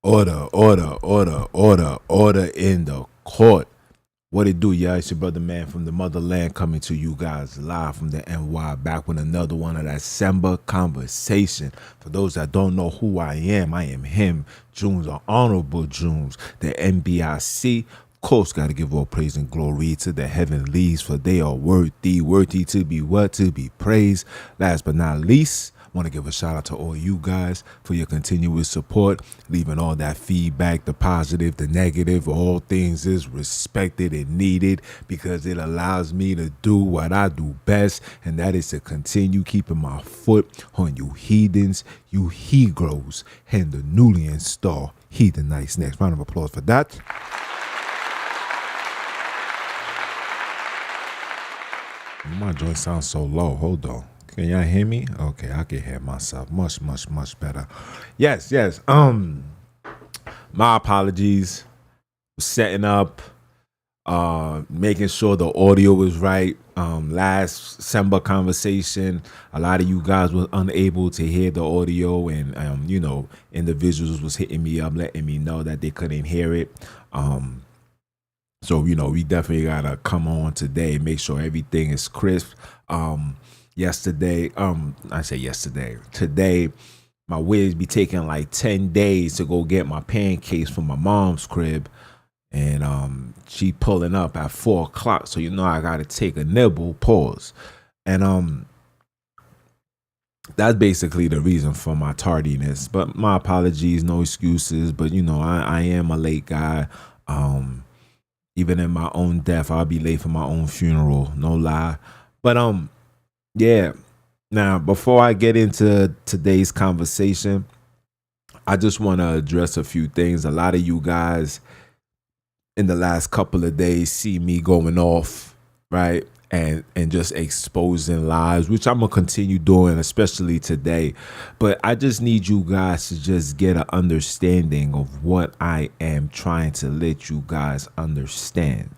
Order in the court. What it do, y'all? It's your brother man from the motherland coming to you guys live from the NY, back with another one of that Samba conversation. For those that don't know who I am him, Junes, the Honorable Junes, the NBIC. Of course, got to give all praise and glory to the heavenlies, for they are worthy to be what? To be praised. Last but not least, want to give a shout out to all you guys for your continuous support, leaving all that feedback, the positive, the negative, all things is respected and needed, because it allows me to do what I do best, and that is to continue keeping my foot on you heathens, you he-gros, and the newly installed heathenites. Next round of applause for that. My joint sounds so low. Hold on. Can y'all hear me? Okay, I can hear myself much better. Yes. My apologies. Setting up, making sure the audio was right. Last Samba conversation, a lot of you guys were unable to hear the audio, and individuals was hitting me up, letting me know that they couldn't hear it. So, we definitely gotta come on today, make sure everything is crisp. Today, my wigs be taking like 10 days to go get my pancakes from my mom's crib. And she pulling up at 4 o'clock. So, I gotta take a nibble, pause. And that's basically the reason for my tardiness. But my apologies, no excuses. But I am a late guy. Even in my own death, I'll be late for my own funeral, no lie. But yeah. Now, before I get into today's conversation, I just want to address a few things. A lot of you guys in the last couple of days see me going off, right? And just exposing lies, which I'm going to continue doing, especially today. But I just need you guys to just get an understanding of what I am trying to let you guys understand.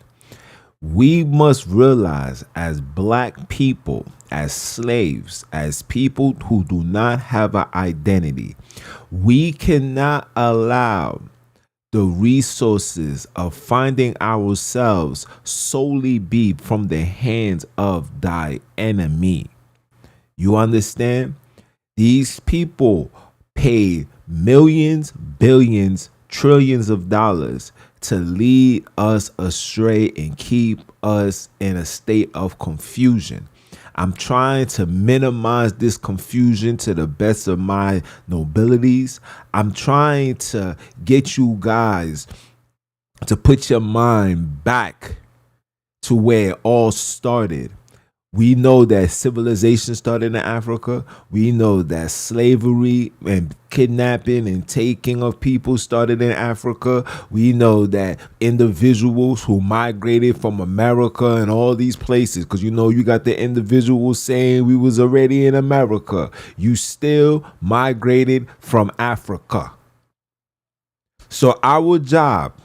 We must realize, as black people, as slaves, as people who do not have an identity, we cannot allow the resources of finding ourselves solely be from the hands of thy enemy. You understand? These people pay millions, billions, trillions of dollars to lead us astray and keep us in a state of confusion. I'm trying to minimize this confusion to the best of my nobilities. I'm trying to get you guys to put your mind back to where it all started. We know that civilization started in Africa. We know that slavery and kidnapping and taking of people started in Africa. We know that individuals who migrated from America and all these places, because you got the individuals saying we was already in America. You still migrated from Africa. So our job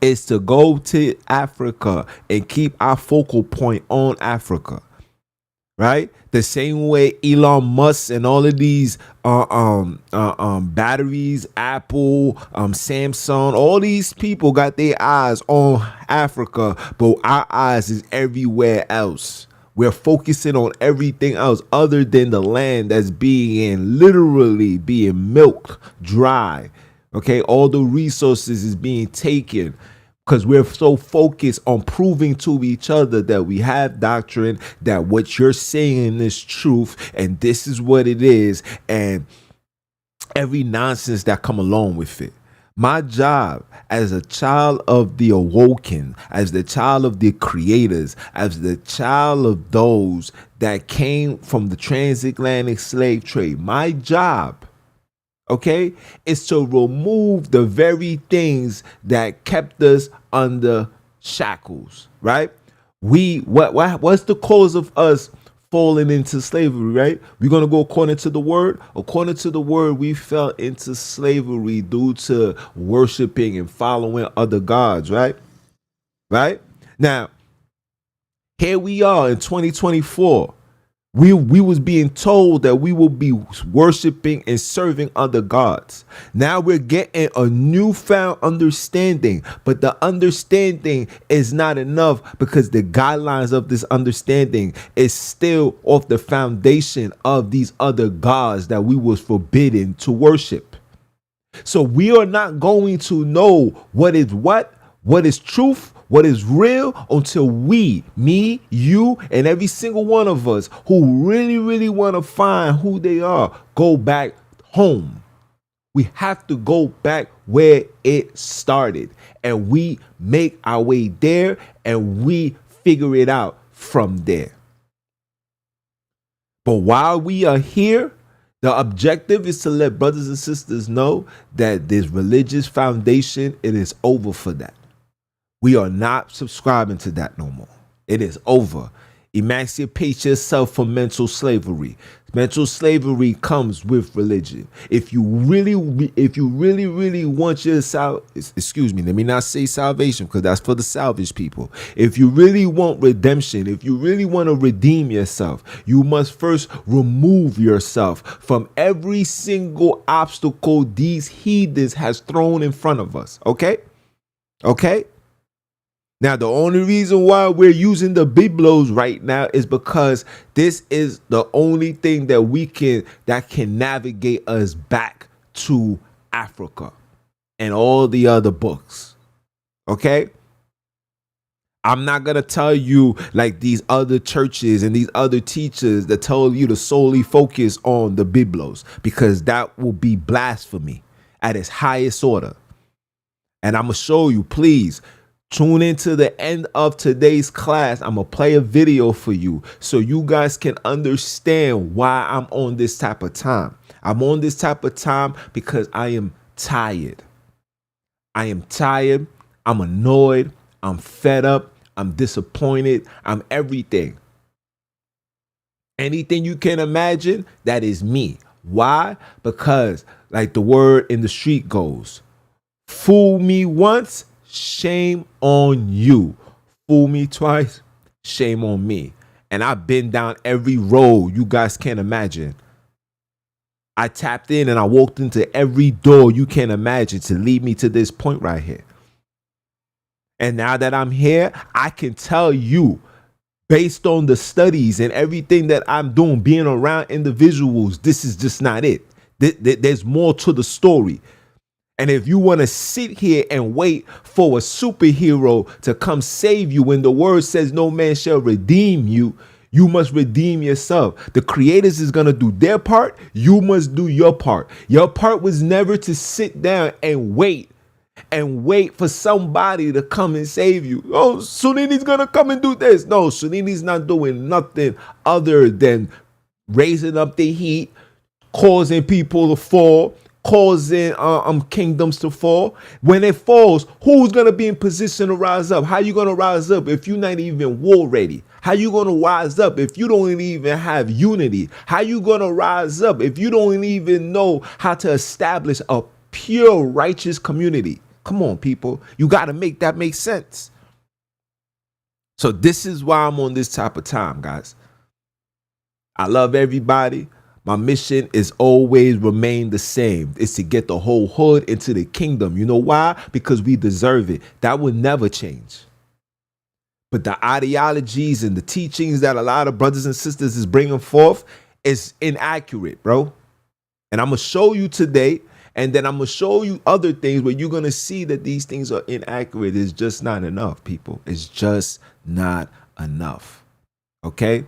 is to go to Africa and keep our focal point on Africa, right? The same way Elon Musk and all of these batteries, Apple, Samsung, all these people got their eyes on Africa, but our eyes is everywhere else. We're focusing on everything else other than the land that's literally being milked dry. Okay, all the resources is being taken because we're so focused on proving to each other that we have doctrine, that what you're saying is truth, and this is what it is, and every nonsense that come along with it. My job as a child of the awoken, as the child of the creators, as the child of those that came from the transatlantic slave trade, my job, okay, is to remove the very things that kept us under shackles, right? What's the cause of us falling into slavery, right? We're going to go according to the word. According to the word, we fell into slavery due to worshiping and following other gods, right? Right? Now, here we are in 2024. We was being told that we will be worshiping and serving other gods. Now we're getting a newfound understanding, but the understanding is not enough because the guidelines of this understanding is still off the foundation of these other gods that we was forbidden to worship. So we are not going to know what is truth, what is real until we, me, you, and every single one of us who really, really want to find who they are, go back home. We have to go back where it started, and we make our way there, and we figure it out from there. But while we are here, the objective is to let brothers and sisters know that this religious foundation, it is over for that. We are not subscribing to that no more. It is over. Emancipate yourself from mental slavery. Mental slavery comes with religion. If you really want your let me not say salvation because that's for the salvaged people. If you really want redemption, if you really want to redeem yourself, you must first remove yourself from every single obstacle these heathens has thrown in front of us. Okay? Okay? Now, the only reason why we're using the Biblos right now is because this is the only thing that can navigate us back to Africa and all the other books. Okay? I'm not going to tell you like these other churches and these other teachers that tell you to solely focus on the Biblos, because that will be blasphemy at its highest order. And I'm going to show you, please. Tune into the end of today's class. I'm going to play a video for you so you guys can understand why I'm on this type of time. I'm on this type of time because I am tired. I am tired. I'm annoyed. I'm fed up. I'm disappointed. I'm everything. Anything you can imagine, that is me. Why? Because like the word in the street goes, fool me once, shame on you. Fool me twice, shame on me. And I've been down every road you guys can't imagine. I tapped in and I walked into every door you can imagine to lead me to this point right here. And now that I'm here, I can tell you, based on the studies and everything that I'm doing, being around individuals, this is just not it. There's more to the story. And if you want to sit here and wait for a superhero to come save you when the word says no man shall redeem you, you must redeem yourself. The creators is going to do their part. You must do your part. Your part was never to sit down and wait for somebody to come and save you. Oh, Sunini's going to come and do this. No, Sunini's not doing nothing other than raising up the heat, causing people to fall, causing kingdoms to fall. When it falls, who's going to be in position to rise up? How you going to rise up if you're not even war ready? How you going to rise up if you don't even have unity? How you going to rise up if you don't even know how to establish a pure righteous community? Come on, people. You got to make that make sense. So this is why I'm on this type of time, guys. I love everybody. My mission is always remain the same. It's to get the whole hood into the kingdom. You know why? Because we deserve it. That will never change. But the ideologies and the teachings that a lot of brothers and sisters is bringing forth is inaccurate, bro. And I'm going to show you today, and then I'm going to show you other things where you're going to see that these things are inaccurate. It's just not enough, people. It's just not enough. Okay?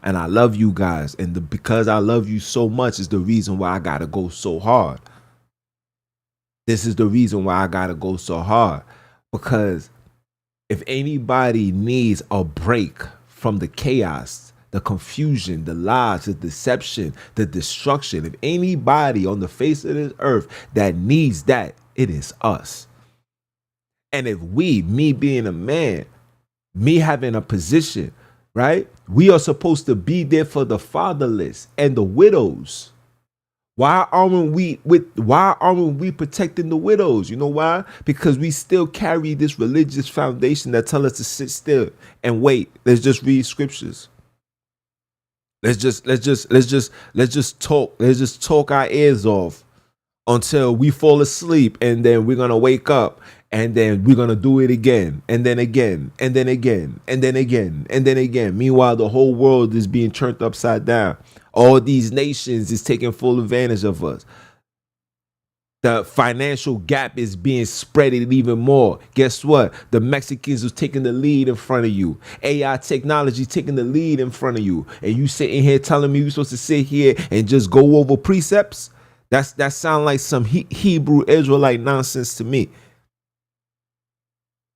And I love you guys. And because I love you so much is the reason why I got to go so hard. This is the reason why I got to go so hard. Because if anybody needs a break from the chaos, the confusion, the lies, the deception, the destruction, if anybody on the face of this earth that needs that, it is us. And if me being a man, me having a position, right? We are supposed to be there for the fatherless and the widows. Why aren't we protecting the widows? You know why? Because we still carry this religious foundation that tell us to sit still and wait. Let's just read scriptures. Let's just talk. Let's just talk our ears off until we fall asleep, and then we're gonna wake up, and then we're gonna do it again, and then again, and then again, and then again, and then again. Meanwhile, the whole world is being turned upside down. All these nations is taking full advantage of us. The financial gap is being spreaded even more. Guess what? The Mexicans are taking the lead in front of you. AI technology taking the lead in front of you. And you sitting here telling me you're supposed to sit here and just go over precepts? That sound like some Hebrew Israelite nonsense to me.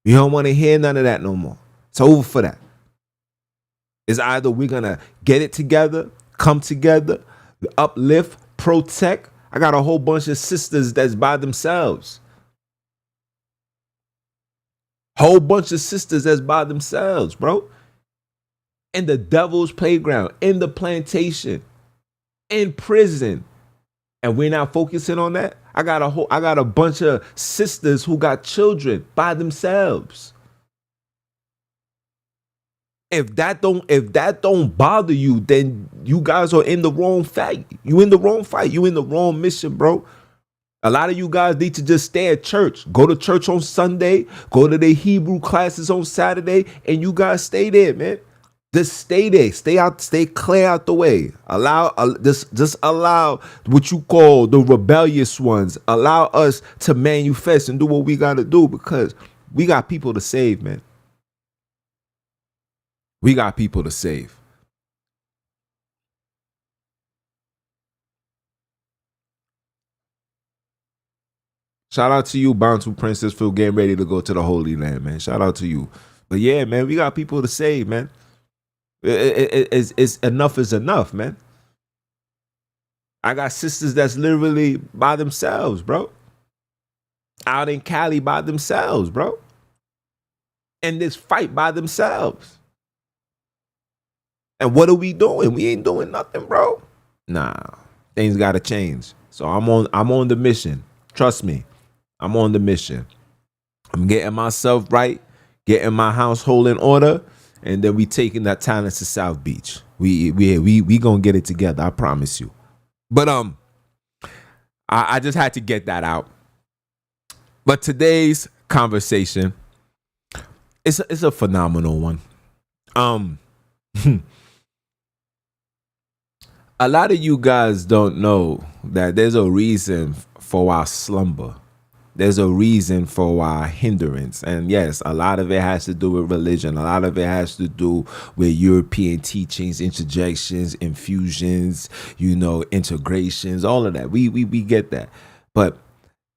You don't want to hear none of that no more. It's over for that. It's either we're going to get it together, come together, uplift, protect. I got a whole bunch of sisters that's by themselves. Whole bunch of sisters that's by themselves, bro. In the devil's playground, in the plantation, in prison. And we're not focusing on that. I got a bunch of sisters who got children by themselves. If that don't bother you, then you guys are in the wrong fight. You in the wrong fight. You in the wrong mission, bro. A lot of you guys need to just stay at church. Go to church on Sunday. Go to the Hebrew classes on Saturday, and you guys stay there, man. Just stay there. Stay out. Stay clear out the way. Just allow what you call the rebellious ones. Allow us to manifest and do what we gotta do, because we got people to save, man. We got people to save. Shout out to you, Bountiful Princess, for getting ready to go to the Holy Land, man. Shout out to you. But yeah, man, we got people to save, man. It's enough is enough, man. I got sisters that's literally by themselves, bro. Out in Cali by themselves, bro. And this fight by themselves. And what are we doing? We ain't doing nothing, bro. Nah, things gotta change. So I'm on the mission. Trust me, I'm on the mission. I'm getting myself right, getting my household in order, and then we taking that talent to South Beach. We gonna get it together. I promise you. But I just had to get that out. But today's conversation is a phenomenal one. A lot of you guys don't know that there's a reason for our slumber. There's a reason for our hindrance. And yes, a lot of it has to do with religion. A lot of it has to do with European teachings, interjections, infusions, integrations, all of that. We get that. But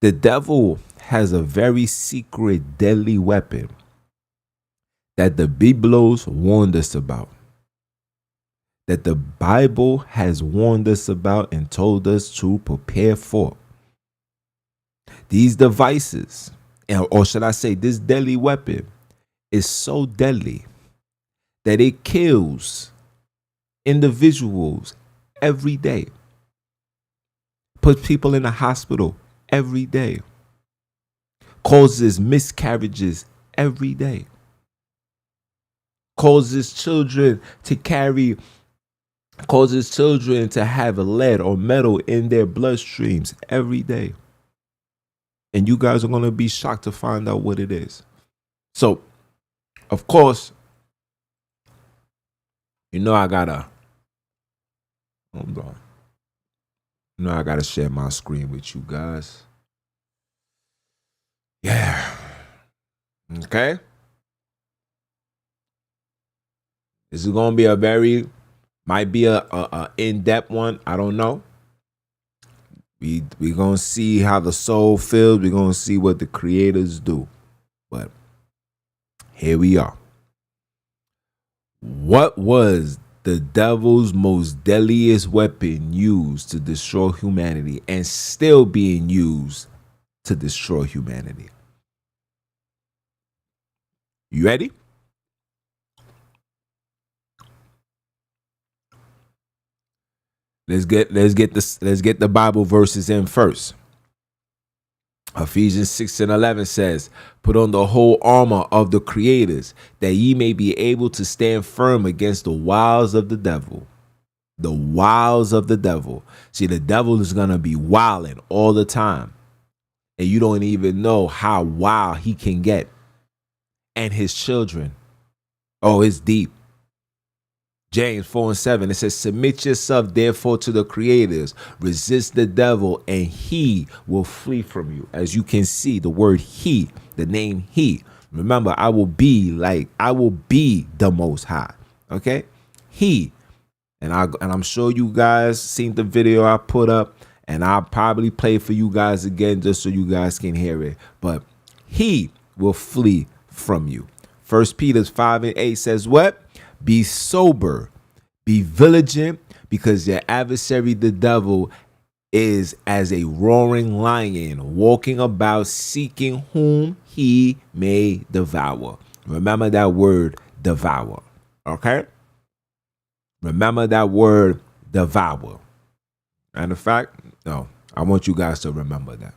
the devil has a very secret, deadly weapon that the Biblos warned us about, that the Bible has warned us about and told us to prepare for. These devices, or should I say this deadly weapon, is so deadly that it kills individuals every day, puts people in the hospital every day, causes miscarriages every day, causes children to have lead or metal in their bloodstreams every day. And you guys are going to be shocked to find out what it is. So, of course, I gotta, hold on. I gotta share my screen with you guys. Yeah. Okay. This is going to be might be a in-depth one. I don't know. We're going to see how the soul feels. We're going to see what the creators do. But here we are. What was the devil's most deadliest weapon used to destroy humanity and still being used to destroy humanity? You ready? Let's get the Bible verses in first. Ephesians 6:11 says, "Put on the whole armor of the creators, that ye may be able to stand firm against the wiles of the devil." The wiles of the devil. See, the devil is going to be wilding all the time. And you don't even know how wild he can get. And his children. Oh, it's deep. James 4:7, it says, submit yourself therefore to the creators, resist the devil, and he will flee from you. As you can see, the word he, the name he. Remember, I will be the Most High. Okay? He. And I'm sure you guys seen the video I put up, and I'll probably play for you guys again just so you guys can hear it. But he will flee from you. 1 Peter 5:8 says what? Be sober, be vigilant, because your adversary, the devil, is as a roaring lion, walking about seeking whom he may devour. Remember that word, devour. Okay? Remember that word, devour. And in fact, no, I want you guys to remember that.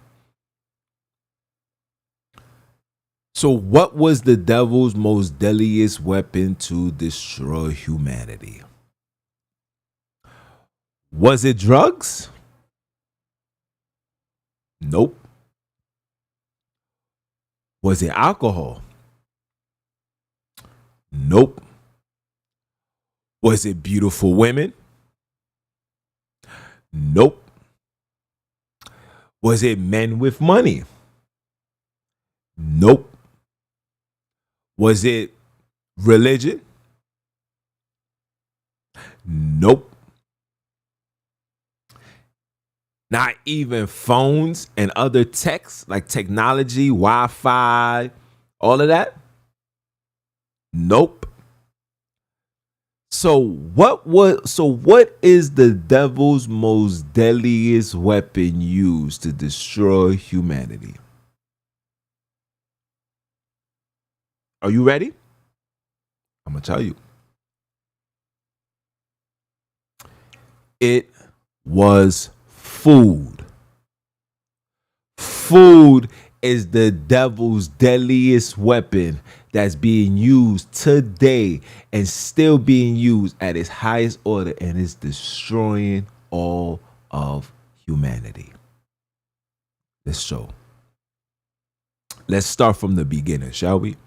So what was the devil's most deadliest weapon to destroy humanity? Was it drugs? Nope. Was it alcohol? Nope. Was it beautiful women? Nope. Was it men with money? Nope. Was it religion? Nope. Not even phones and other techs like technology, Wi-Fi, all of that? Nope. So what is the devil's most deadliest weapon used to destroy humanity? Are you ready? I'm going to tell you. It was food. Food is the devil's deadliest weapon that's being used today and still being used at its highest order, and it's destroying all of humanity. Let's show. Let's start from the beginning, shall we?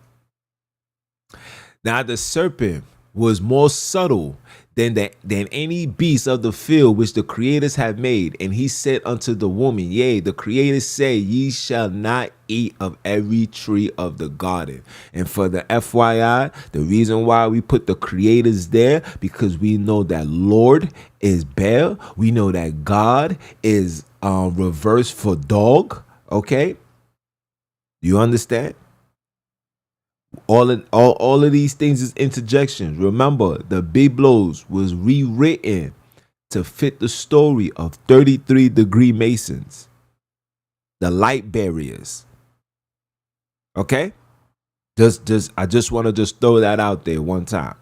Now the serpent was more subtle than any beast of the field which the creators have made. And he said unto the woman, yea, the creators say, ye shall not eat of every tree of the garden. And for the FYI, the reason why we put the creators there, because we know that Lord is Baal. We know that God is reversed for dog. Okay? You understand? All of these things is interjections. Remember, the Biblos was rewritten to fit the story of 33-degree Masons, the light barriers. Okay? I just want to just throw that out there one time.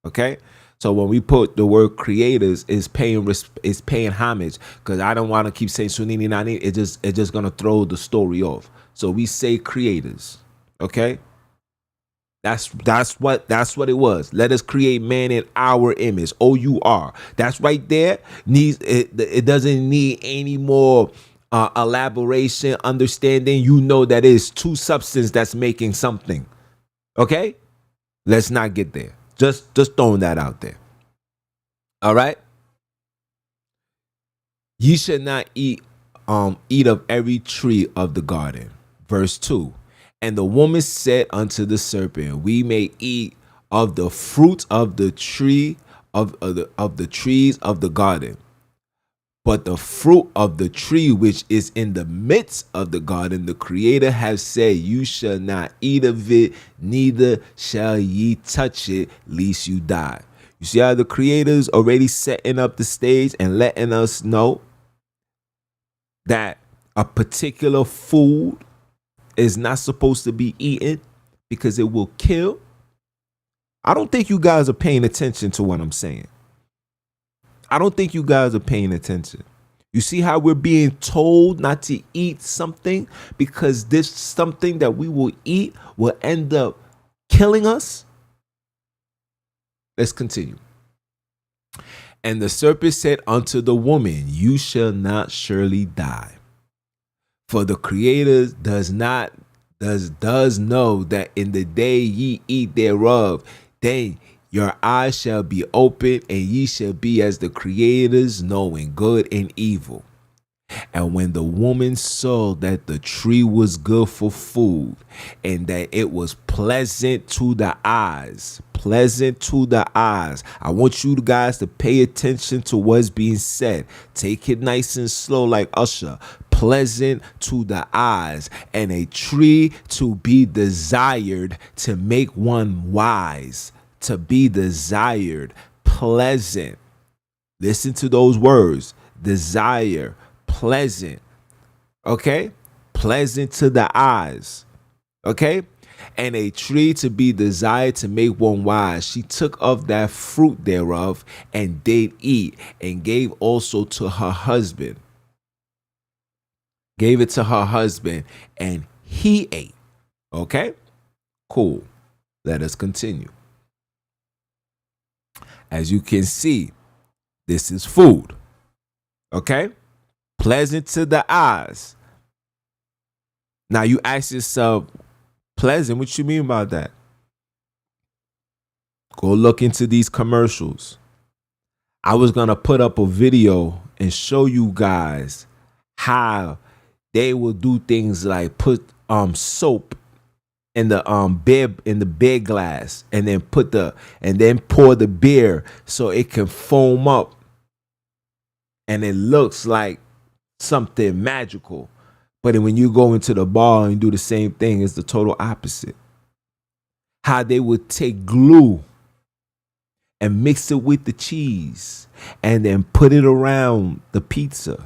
Okay? So when we put the word creators, is paying homage, because I don't want to keep saying Sunini Nani. It's just gonna throw the story off. So we say creators. Okay? That's what it was. Let us create man in our image. O-U-R. That's right there. It doesn't need any more elaboration, understanding. You know that it's two substances that's making something. Okay? Let's not get there. Just throwing that out there. All right? Ye should not eat of every tree of the garden. Verse 2. And the woman said unto the serpent, we may eat of the fruit of the tree of the trees of the garden. But the fruit of the tree which is in the midst of the garden, the Creator has said, you shall not eat of it, neither shall ye touch it, lest you die. You see how the Creator's already setting up the stage and letting us know that a particular food is not supposed to be eaten because it will kill. I don't think you guys are paying attention to what I'm saying. I don't think you guys are paying attention. You see how we're being told not to eat something because this something that we will eat will end up killing us? Let's continue. And the serpent said unto the woman, you shall not surely die. For the Creator does know that in the day ye eat thereof, then your eyes shall be opened, and ye shall be as the creators, knowing good and evil. And when the woman saw that the tree was good for food, and that it was pleasant to the eyes, I want you guys to pay attention to what's being said. Take it nice and slow like Usher. Pleasant to the eyes, and a tree to be desired to make one wise. To be desired, pleasant. Listen to those words. Desire, pleasant. Okay? Pleasant to the eyes. Okay? And a tree to be desired to make one wise. She took of that fruit thereof and did eat, and gave also to her husband. Gave it to her husband, and he ate. Okay? Cool. Let us continue. As you can see, this is food. Okay? Pleasant to the eyes. Now you ask yourself, pleasant, what you mean by that? Go look into these commercials. I was going to put up a video and show you guys how they will do things like put soap in the beer glass, and then pour the beer so it can foam up, and it looks like something magical. But then when you go into the bar and do the same thing, it's the total opposite. How they would take glue and mix it with the cheese, and then put it around the pizza,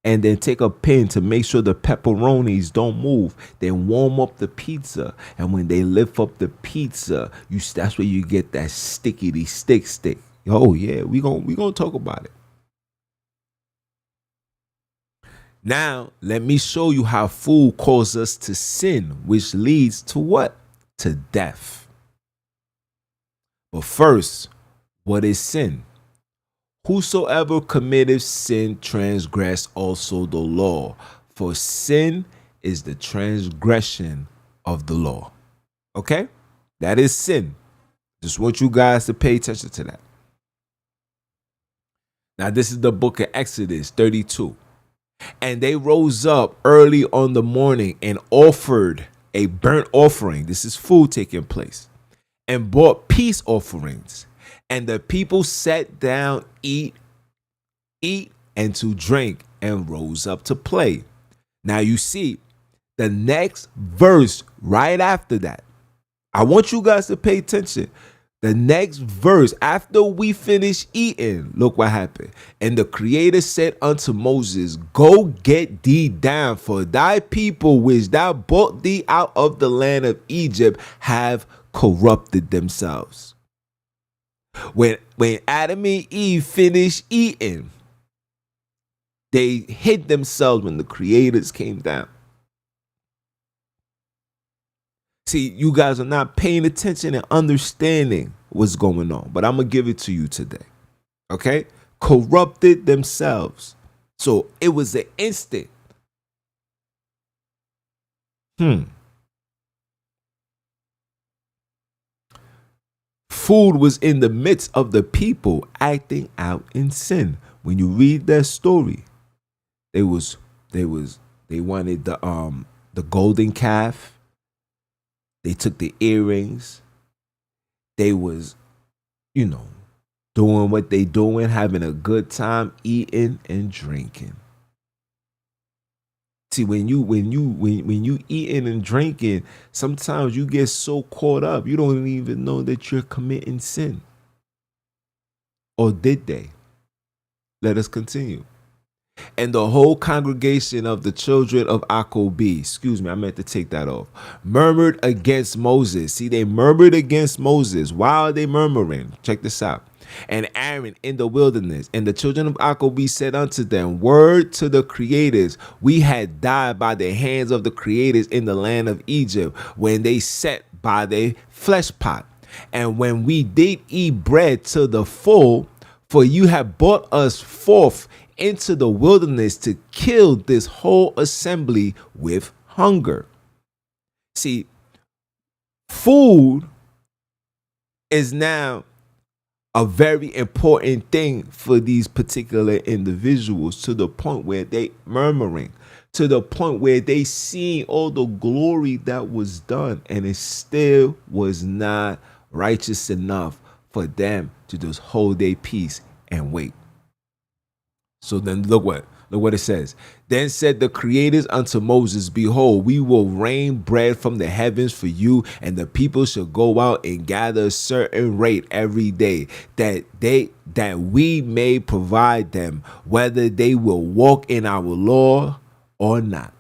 and then take a pin to make sure the pepperonis don't move. Then warm up the pizza, and when they lift up the pizza, that's where you get that stickity stick. Oh yeah, we gonna talk about it. Now let me show you how food causes us to sin, which leads to what? To death. But first, what is sin? Whosoever committeth sin transgress also the law, for sin is the transgression of the law. Okay? That is sin. Just want you guys to pay attention to that. Now, this is the book of Exodus 32. And they rose up early on the morning and offered a burnt offering. This is food taking place. And brought peace offerings. And the people sat down, eat, and to drink, and rose up to play. Now you see, the next verse right after that, I want you guys to pay attention. The next verse, after we finish eating, look what happened. And the Creator said unto Moses, go get thee down, for thy people which thou brought thee out of the land of Egypt have corrupted themselves. When Adam and Eve finished eating, they hid themselves when the creators came down. See, you guys are not paying attention and understanding what's going on, but I'm going to give it to you today. Okay? Corrupted themselves. So it was an instant. Food was in the midst of the people acting out in sin. When you read that story, they wanted the golden calf. They took the earrings. They was, doing what they doing, having a good time, eating and drinking. See, when you eating and drinking, sometimes you get so caught up, you don't even know that you're committing sin. Or did they? Let us continue. And the whole congregation of the children of Akobi, I meant to take that off, murmured against Moses. See, they murmured against Moses. Why are they murmuring? Check this out. And Aaron in the wilderness, and the children of Akobi said unto them, word to the creators, we had died by the hands of the creators in the land of Egypt, when they sat by their flesh pot. And when we did eat bread to the full, For you have brought us forth into the wilderness to kill this whole assembly with hunger. See, food is now a very important thing for these particular individuals, to the point where they murmuring, to the point where they seeing all the glory that was done, and it still was not righteous enough for them to just hold their peace and wait. So then look what it says. Then said the creators unto Moses, behold, we will rain bread from the heavens for you, and the people shall go out and gather a certain rate every day, that we may provide them, whether they will walk in our law or not.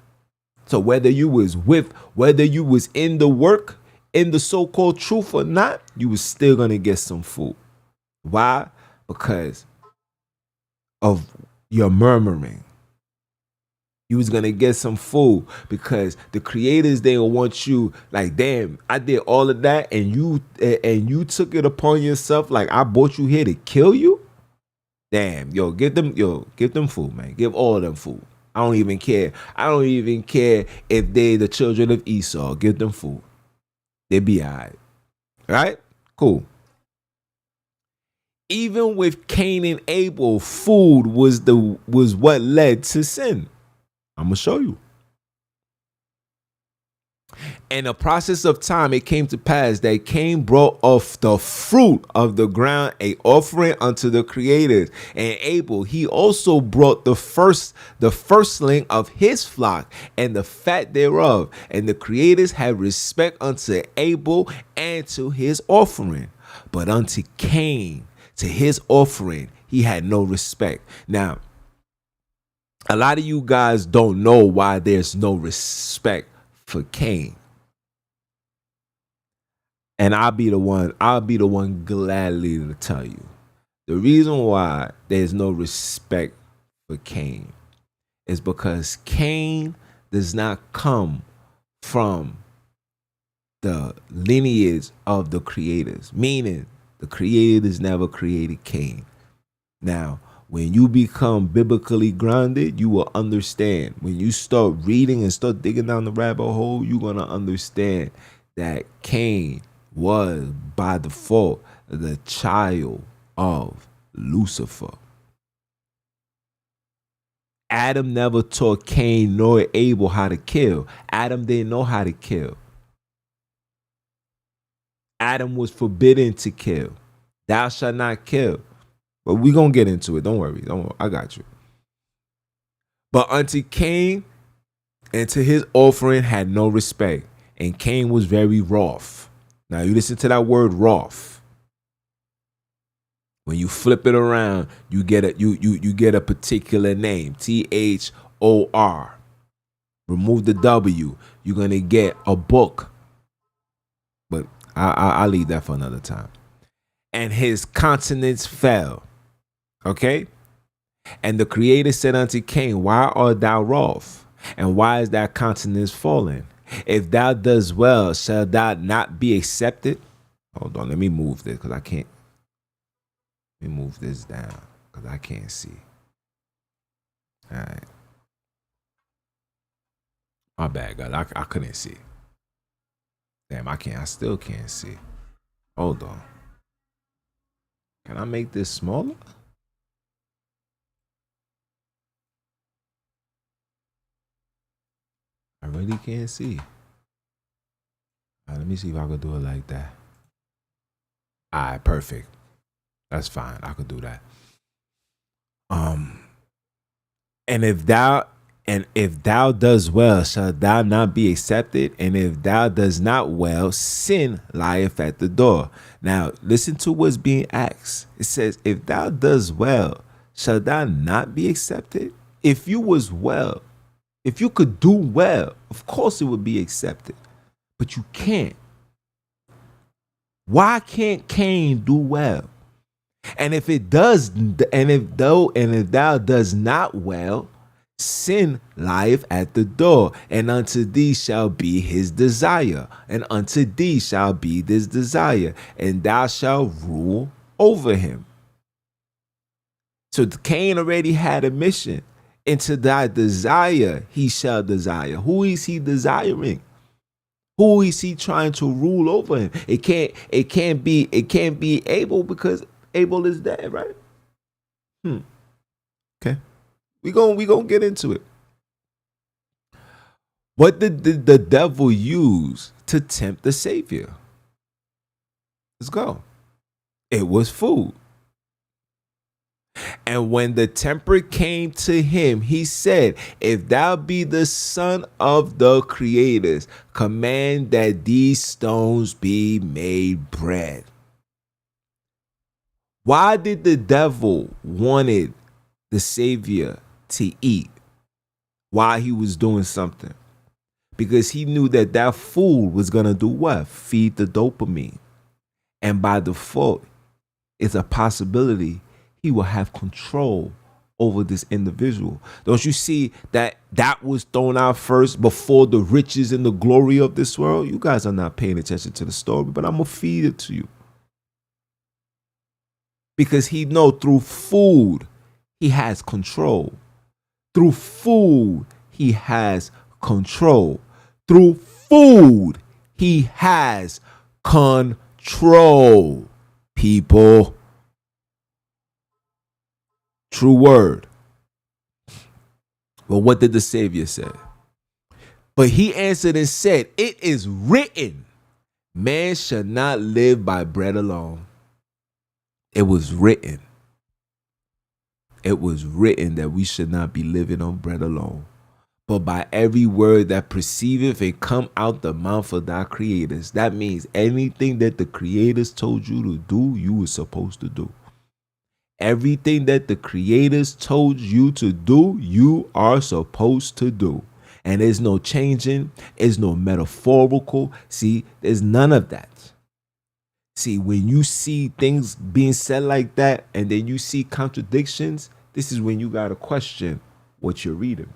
So whether you was in the work, in the so-called truth or not, you was still gonna get some food. Why? Because of your murmuring. You was gonna get some food because the creators, they want you like, damn, I did all of that and you took it upon yourself, like I brought you here to kill you. Damn, give them food, man. Give all of them food. I don't even care. I don't even care if they the children of Esau. Give them food. They be all right. Right? Cool. Even with Cain and Abel, food was what led to sin. I'm gonna show you. In the process of time, it came to pass that Cain brought of the fruit of the ground a offering unto the creators, and Abel he also brought the firstling of his flock and the fat thereof. And the creators had respect unto Abel and to his offering, but unto Cain, to his offering, he had no respect. Now, a lot of you guys don't know why there's no respect for Cain. And I'll be the one gladly to tell you. The reason why there's no respect for Cain is because Cain does not come from the lineage of the creators, meaning the creators never created Cain. Now, when you become biblically grounded, you will understand. When you start reading and start digging down the rabbit hole, you're going to understand that Cain was by default the child of Lucifer. Adam never taught Cain nor Abel how to kill. Adam didn't know how to kill. Adam was forbidden to kill. Thou shalt not kill. But we're going to get into it. Don't worry. I got you. But unto Cain and to his offering had no respect. And Cain was very wroth. Now you listen to that word wroth. When you flip it around, you get a particular name. Thor. Remove the W. You're going to get a book. But I'll leave that for another time. And his countenance fell. Okay? And the Creator said unto Cain, why art thou wroth? And why is thy countenance fallen? If thou dost well, shall thou not be accepted? Hold on, let me move this because I can't. Let me move this down because I can't see. All right. My bad, God. I couldn't see. Damn, I still can't see. Hold on. Can I make this smaller? I really can't see. All right, let me see if I could do it like that. All right, perfect. That's fine. I could do that. And if thou does well, shall thou not be accepted? And if thou does not well, sin lieth at the door. Now, listen to what's being asked. It says, if thou does well, shall thou not be accepted? If you was well, if you could do well, of course it would be accepted. But you can't. Why can't Cain do well? And if it does, and if thou does not well, sin lieth at the door, and unto thee shall be his desire, and unto thee shall be this desire, and thou shalt rule over him. So Cain already had a mission. Into thy desire he shall desire. Who is he desiring? Who is he trying to rule over him? It can't be Abel, because Abel is dead, right? Okay. We gonna get into it. What did the devil use to tempt the Savior? Let's go. It was food. And when the tempter came to him, he said, if thou be the son of the creators, command that these stones be made bread. Why did the devil wanted the Savior to eat while he was doing something? Because he knew that that food was going to do what? Feed the dopamine. And by default, it's a possibility he will have control over this individual. Don't you see that that was thrown out first before the riches and the glory of this world? You guys are not paying attention to the story, but I'm going to feed it to you. Because he know through food, he has control. Through food, he has control. Through food, he has control. People. True word. Well, what did the Savior say? But he answered and said, it is written, man shall not live by bread alone. It was written. It was written that we should not be living on bread alone, but by every word that proceedeth and come out the mouth of thy creators. That means anything that the creators told you to do, you were supposed to do. Everything that the creators told you to do, you are supposed to do. And there's no changing. There's no metaphorical. See, there's none of that. See, when you see things being said like that, and then you see contradictions, this is when you got to question what you're reading.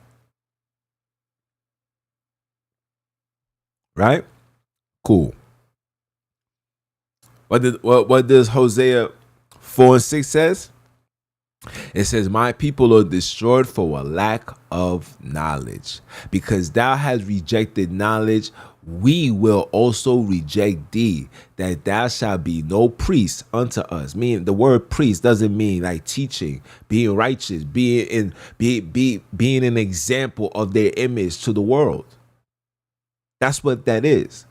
Right? Cool. What does Hosea 4:6 says? It says, my people are destroyed for a lack of knowledge. Because thou hast rejected knowledge, we will also reject thee, that thou shalt be no priest unto us. Meaning, the word priest doesn't mean like teaching, being righteous, being an example of their image to the world. That's what that is.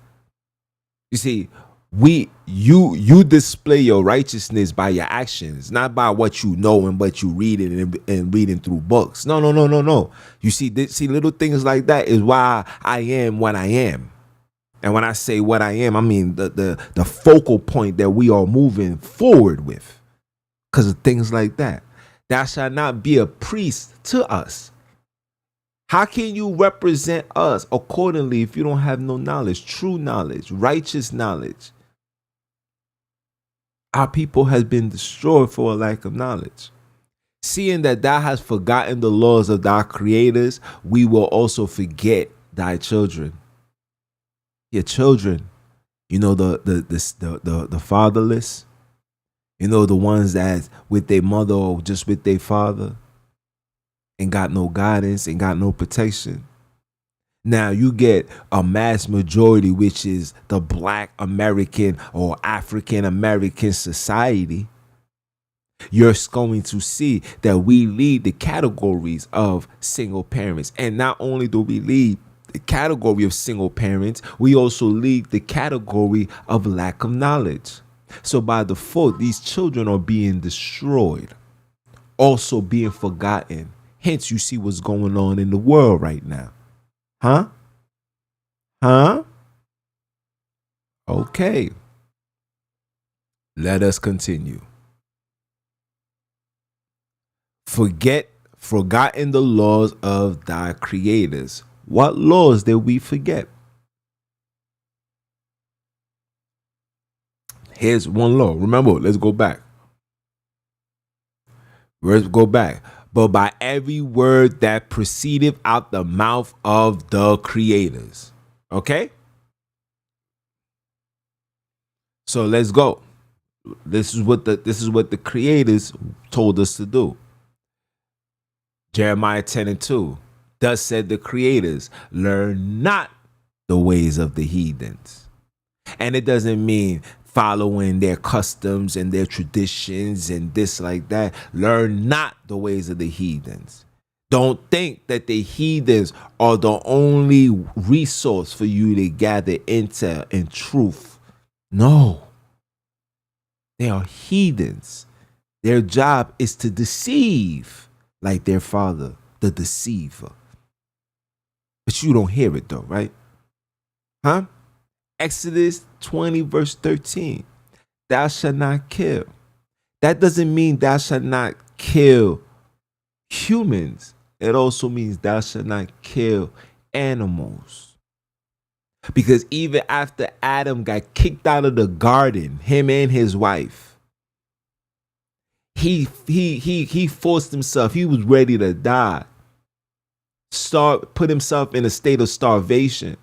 You see, you display your righteousness by your actions, not by what you know and what you reading and reading through books. No. You see little things like that is why I am what I am. And when I say what I am, I mean the focal point that we are moving forward with, because of things like that. Thou shalt not be a priest to us. How can you represent us accordingly if you don't have no knowledge, true knowledge, righteous knowledge? Our people has been destroyed for a lack of knowledge. Seeing that thou hast forgotten the laws of thy creators, we will also forget thy children. Your children, the fatherless, the ones that with their mother or just with their father, and got no guidance and got no protection. Now you get a mass majority, which is the Black American or African American society. You're going to see that we lead the categories of single parents. And not only do we lead the category of single parents, we also lead the category of lack of knowledge. So by default, these children are being destroyed, also being forgotten. Hence, you see what's going on in the world right now. Huh? Okay. Let us continue. Forgotten the laws of thy creators. What laws did we forget? Here's one law. Remember, let's go back. But by every word that proceedeth out the mouth of the creators. Okay? So let's go. This is what the creators told us to do. Jeremiah 10:2. Thus said the creators, learn not the ways of the heathens. And it doesn't mean following their customs and their traditions and this like that. Learn not the ways of the heathens. Don't think that the heathens are the only resource for you to gather intel and truth. No. They are heathens. Their job is to deceive like their father, the deceiver. But you don't hear it though, right? Huh? Exodus 20 verse 13. Thou shalt not kill. That doesn't mean thou shalt not kill humans. It also means thou shalt not kill animals. Because even after Adam got kicked out of the garden, him and his wife, he forced himself. He was ready to die. Put himself in a state of starvation.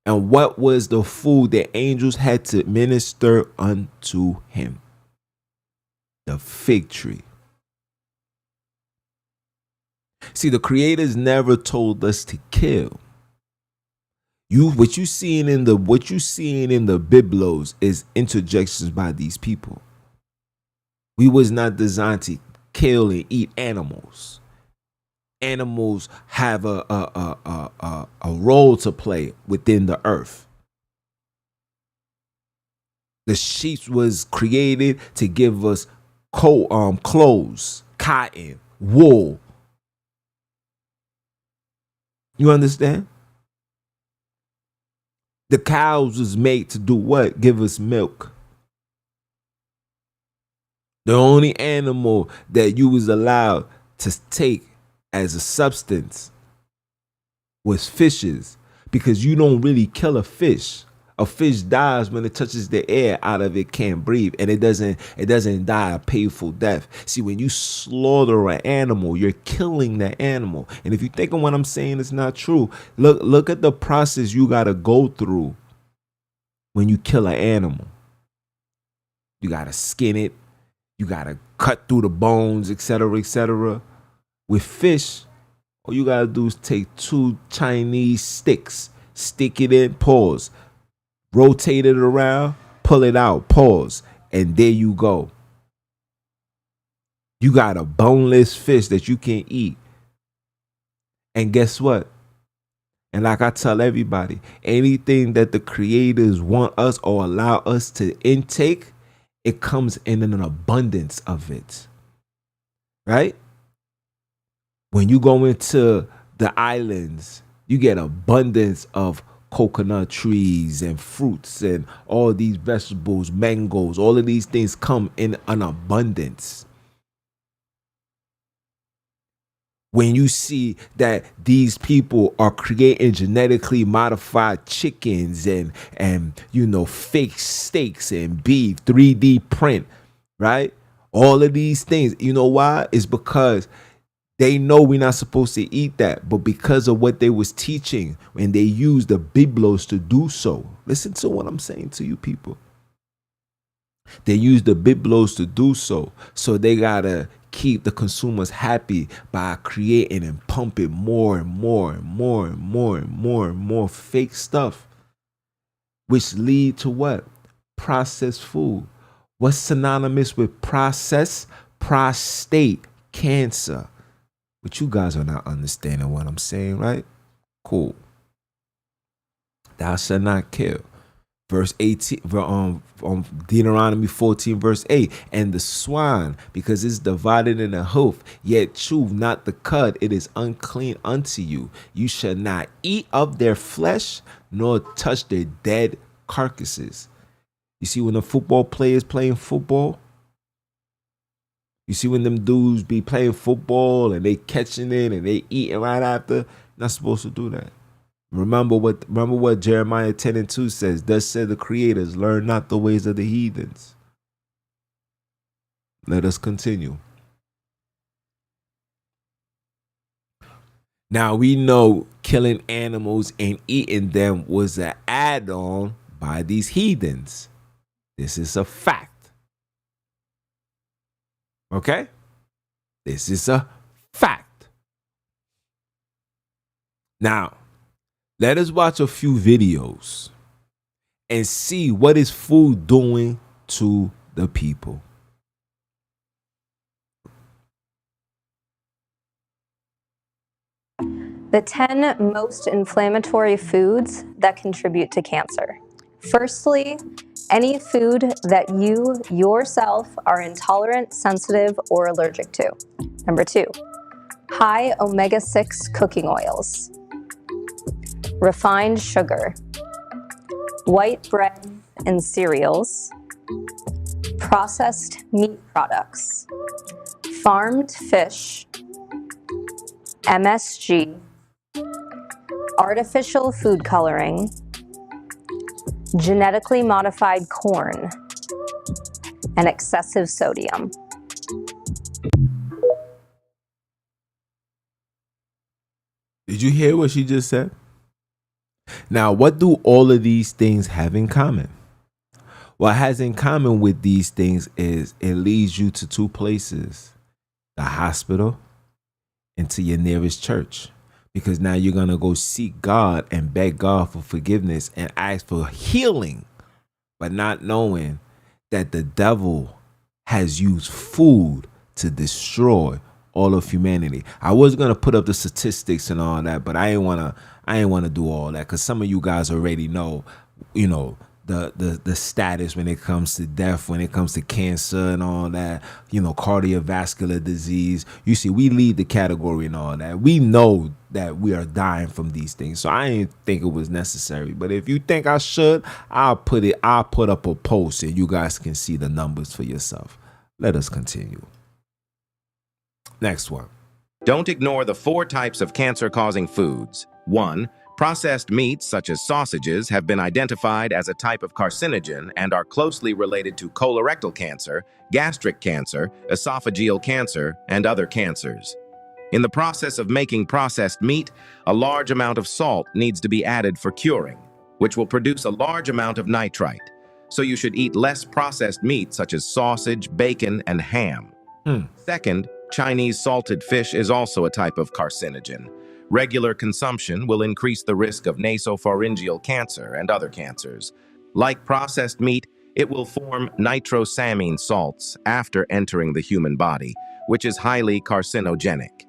And what was the food that angels had to minister unto him? The fig tree. See, the creators never told us to kill. What you seeing in the biblos is interjections by these people. We was not designed to kill and eat animals. Animals have a role to play within the earth. The sheep was created to give us clothes, cotton, wool. You understand? The cows was made to do what? Give us milk. The only animal that you was allowed to take as a substance was fishes, because you don't really kill a fish. A fish dies when it touches the air. Out of it can't breathe, and it doesn't die a painful death. See, when you slaughter an animal, you're killing the animal. And if you think of what I'm saying is not true, look at the process you gotta go through when you kill an animal. You gotta skin it, you gotta cut through the bones, etc., etc. With fish, all you gotta do is take 2 Chinese sticks, stick it in, pause, rotate it around, pull it out, pause, and there you go. You got a boneless fish that you can eat. And guess what? And like I tell everybody, anything that the creators want us or allow us to intake, it comes in an abundance of it. Right? When you go into the islands, you get abundance of coconut trees and fruits and all these vegetables, mangoes, all of these things come in an abundance. When you see that these people are creating genetically modified chickens and fake steaks and beef, 3D print, right? All of these things, you know why? It's because they know we're not supposed to eat that, but because of what they was teaching, and they used the biblos to do so. Listen to what I'm saying to you people. They use the biblos to do so. So they gotta keep the consumers happy by creating and pumping more and more and more and more and more and more fake stuff, which lead to what? Processed food. What's synonymous with process? Prostate cancer. But you guys are not understanding what I'm saying, right? Cool. Thou shalt not kill. Verse 18, Deuteronomy 14, verse 8. And the swine, because it's divided in a hoof, yet chew not the cud, it is unclean unto you. You shall not eat of their flesh, nor touch their dead carcasses. You see, when the football players playing football, you see when them dudes be playing football and they catching it and they eating right after, not supposed to do that. Remember what Jeremiah 10:2 says. Thus said the creators, learn not the ways of the heathens. Let us continue. Now we know killing animals and eating them was an add-on by these heathens. This is a fact. Okay? This is a fact. Now, let us watch a few videos and see what is food doing to the people. The 10 most inflammatory foods that contribute to cancer. Firstly, any food that you yourself are intolerant, sensitive, or allergic to. Number 2, high omega-6 cooking oils, refined sugar, white bread and cereals, processed meat products, farmed fish, MSG, artificial food coloring, genetically modified corn, and excessive sodium. Did you hear what she just said? Now, what do all of these things have in common? What has in common with these things is it leads you to two places: the hospital and to your nearest church. Because now you're going to go seek God and beg God for forgiveness and ask for healing, but not knowing that the devil has used food to destroy all of humanity. I was gonna put up the statistics and all that, but I ain't wanna do all that because some of you guys already know, you know, the status when it comes to death, when it comes to cancer and all that, you know, cardiovascular disease. You see, we lead the category and all that. We know that we are dying from these things. So I didn't think it was necessary. But if you think I should, I'll put up a post and you guys can see the numbers for yourself. Let us continue. Next one. Don't ignore the 4 types of cancer-causing foods. 1. Processed meats, such as sausages, have been identified as a type of carcinogen and are closely related to colorectal cancer, gastric cancer, esophageal cancer, and other cancers. In the process of making processed meat, a large amount of salt needs to be added for curing, which will produce a large amount of nitrite. So you should eat less processed meat, such as sausage, bacon, and ham. Second, Chinese salted fish is also a type of carcinogen. Regular consumption will increase the risk of nasopharyngeal cancer and other cancers. Like processed meat, it will form nitrosamine salts after entering the human body, which is highly carcinogenic.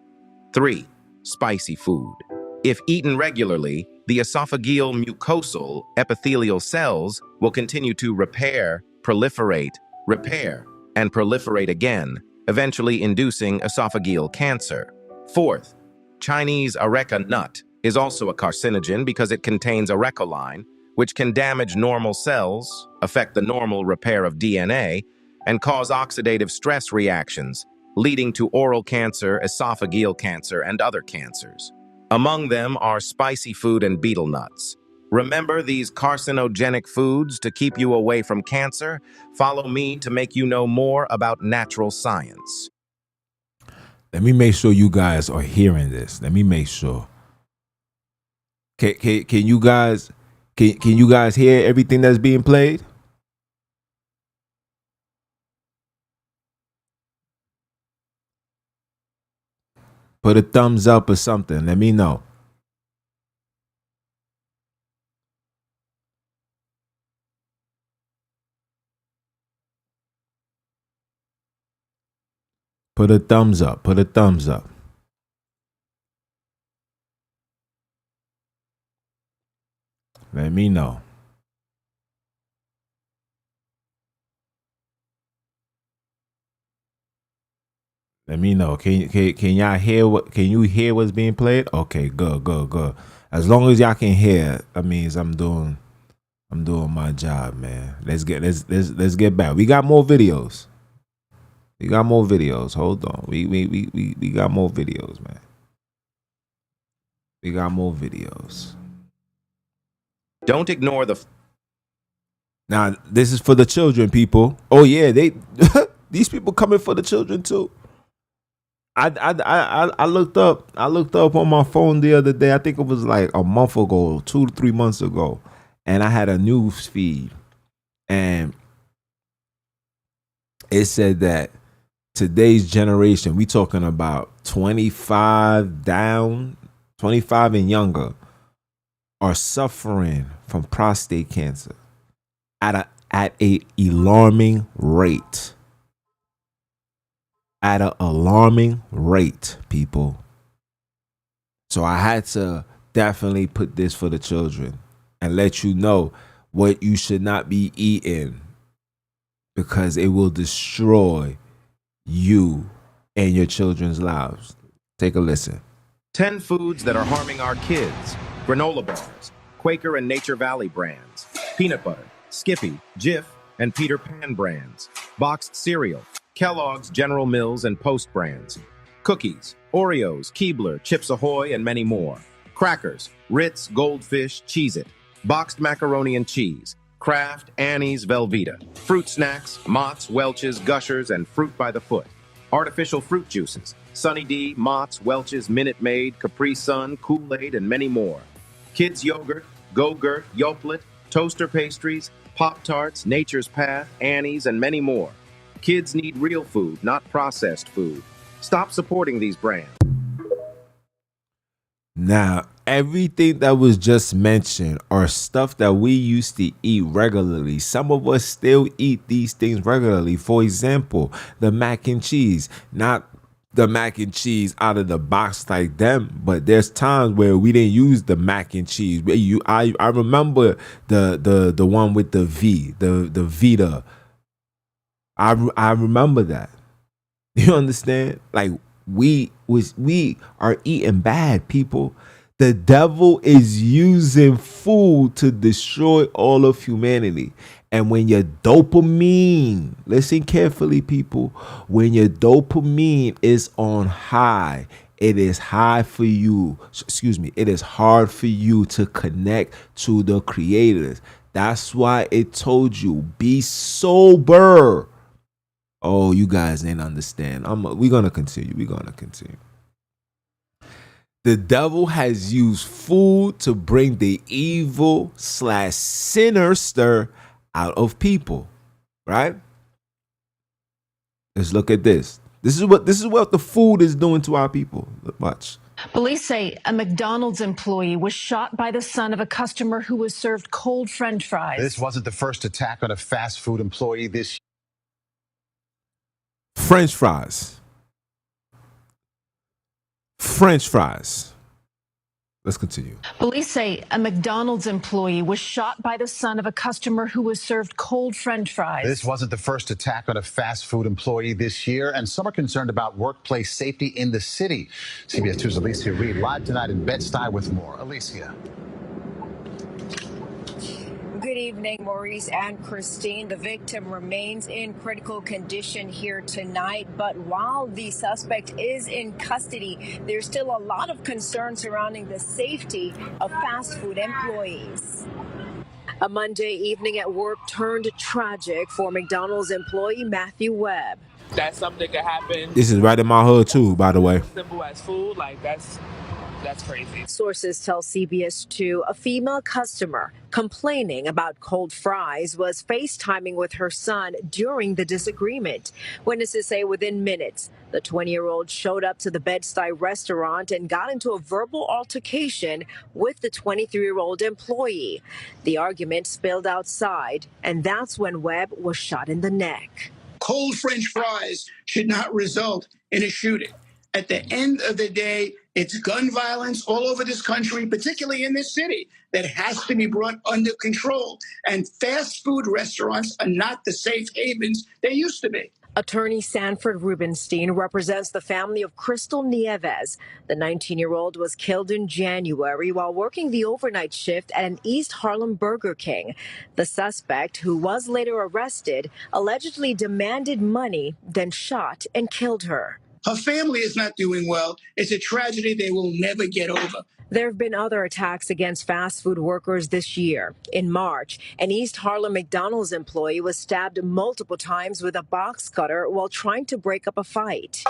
3. Spicy food. If eaten regularly, the esophageal mucosal epithelial cells will continue to repair, and proliferate again, eventually inducing esophageal cancer. 4th, Chinese areca nut is also a carcinogen because it contains arecoline, which can damage normal cells, affect the normal repair of DNA, and cause oxidative stress reactions, leading to oral cancer, esophageal cancer, and other cancers. Among them are spicy food and betel nuts. Remember these carcinogenic foods to keep you away from cancer? Follow me to make you know more about natural science. Let me make sure you guys are hearing this. Let me make sure. Can you guys hear everything that's being played? Put a thumbs up or something. Let me know. Put a thumbs up. Put a thumbs up. Let me know. Let me know. Can y'all hear what? Can you hear what's being played? Okay, good. As long as y'all can hear, that means I'm doing my job, man. Let's get back. We got more videos. Hold on. We got more videos, man. We got more videos. Don't ignore the... Now, this is for the children, people. Oh yeah, they these people coming for the children too. I looked up on my phone the other day. I think it was like a month ago, 2 to 3 months ago, and I had a news feed, and it said that today's generation, we talking about 25 down, 25 and younger, are suffering from prostate cancer at a alarming rate. At an alarming rate, people. So I had to definitely put this for the children and let you know what you should not be eating, because it will destroy you and your children's lives. Take a listen. 10 foods that are harming our kids. Granola bars, Quaker and Nature Valley brands, peanut butter, Skippy, Jif, and Peter Pan brands, boxed cereal, Kellogg's, General Mills, and Post brands, cookies, Oreos, Keebler, Chips Ahoy, and many more, crackers, Ritz, Goldfish, Cheez-It, boxed macaroni and cheese, Kraft, Annie's, Velveeta, fruit snacks, Mott's, Welch's, Gushers, and Fruit by the Foot, artificial fruit juices, Sunny D, Mott's, Welch's, Minute Maid, Capri Sun, Kool-Aid, and many more. Kids yogurt, Go-Gurt, Yoplait, toaster pastries, Pop-Tarts, Nature's Path, Annie's, and many more. Kids need real food, not processed food. Stop supporting these brands. Now, everything that was just mentioned are stuff that we used to eat regularly. Some of us still eat these things regularly. For example, the mac and cheese. Not the mac and cheese out of the box like them, but there's times where we didn't use the mac and cheese. I remember the one with the V, the Vita. I remember that. You understand? Like we are eating bad, people. The devil is using food to destroy all of humanity. And when your dopamine, listen carefully, people, when your dopamine is on high, it is high for you. It is hard for you to connect to the creators. That's why it told you, be sober. Oh, you guys didn't understand. We're going to continue. The devil has used food to bring the evil / sinister out of people, right? Let's look at this. This is what the food is doing to our people. Watch. Police say a McDonald's employee was shot by the son of a customer who was served cold French fries. This wasn't the first attack on a fast food employee this year. French fries. Let's continue. Police say a McDonald's employee was shot by the son of a customer who was served cold French fries. This wasn't the first attack on a fast food employee this year, and some are concerned about workplace safety in the city. CBS 2's Alicia Reed live tonight in Bed-Stuy with more. Alicia. Good evening, Maurice and Christine. The victim remains in critical condition here tonight, but while the suspect is in custody, there's still a lot of concern surrounding the safety of fast food employees. A Monday evening at work turned tragic for McDonald's employee Matthew Webb. That's something that could happen. This is right in my hood too, by the way. Simple as food, like that's crazy. Sources tell CBS 2 a female customer complaining about cold fries was FaceTiming with her son during the disagreement. Witnesses say within minutes, the 20-year-old showed up to the Bed-Stuy restaurant and got into a verbal altercation with the 23-year-old employee. The argument spilled outside, and that's when Webb was shot in the neck. Cold French fries should not result in a shooting. At the end of the day, it's gun violence all over this country, particularly in this city, that has to be brought under control. And fast food restaurants are not the safe havens they used to be. Attorney Sanford Rubenstein represents the family of Crystal Nieves. The 19-year-old was killed in January while working the overnight shift at an East Harlem Burger King. The suspect, who was later arrested, allegedly demanded money, then shot and killed her. Her family is not doing well. It's a tragedy they will never get over. There have been other attacks against fast food workers this year. In March, an East Harlem McDonald's employee was stabbed multiple times with a box cutter while trying to break up a fight.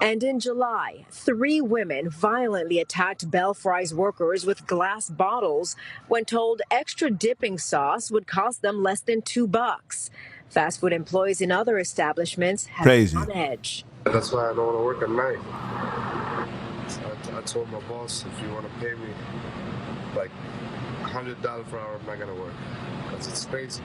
And in July, 3 women violently attacked Bell Fries workers with glass bottles when told extra dipping sauce would cost them less than $2. Fast food employees in other establishments have been on edge. That's why I don't want to work at night. I told my boss, if you want to pay me like $100 per hour, I'm not gonna work because it's crazy.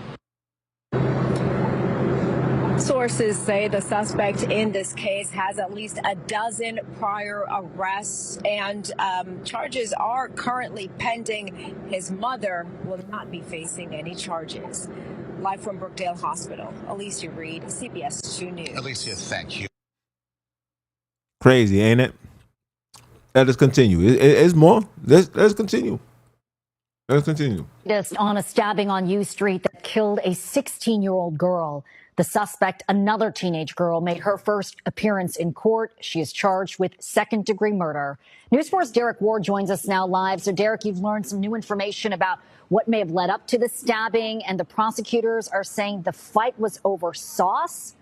Sources say the suspect in this case has at least a dozen prior arrests, and charges are currently pending. His mother will not be facing any charges. Live from Brookdale Hospital, Alicia Reed, CBS 2 News. Alicia, thank you. Crazy, ain't it? Let us continue. It's more. Let's continue. Let's continue. Just on a stabbing on U Street that killed a 16-year-old girl. The suspect, another teenage girl, made her first appearance in court. She is charged with second-degree murder. News 4's Derek Ward joins us now live. So, Derek, you've learned some new information about what may have led up to the stabbing, and the prosecutors are saying the fight was over sauce.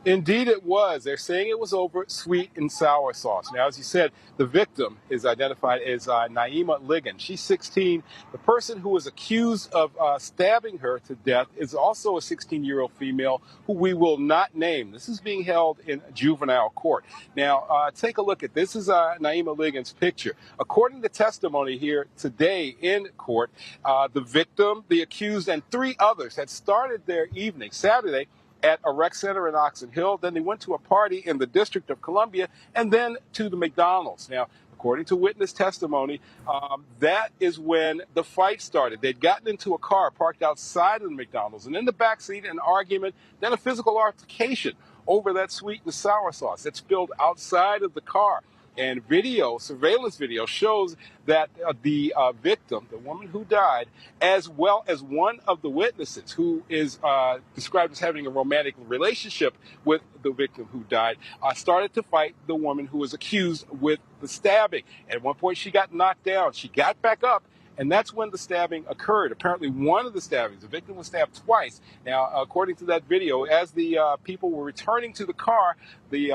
Indeed, it was. They're saying it was over sweet and sour sauce. Now, as you said, the victim is identified as Naima Ligon. She's 16. The person who was accused of stabbing her to death is also a 16-year-old female who we will not name. This is being held in juvenile court. Now, take a look at this. Is Naima Ligon's picture. According to testimony here today in court, the victim, the accused, and 3 others had started their evening Saturday at a rec center in Oxon Hill. Then they went to a party in the District of Columbia and then to the McDonald's. Now, according to witness testimony, that is when the fight started. They'd gotten into a car parked outside of the McDonald's, and in the backseat, an argument, then a physical altercation over that sweet and sour sauce that spilled outside of the car. And surveillance video shows that the victim, the woman who died, as well as one of the witnesses who is described as having a romantic relationship with the victim who died, started to fight the woman who was accused with the stabbing. At one point, she got knocked down. She got back up. And that's when the stabbing occurred. Apparently, one of the stabbings, the victim was stabbed twice. Now, according to that video, as the people were returning to the car, the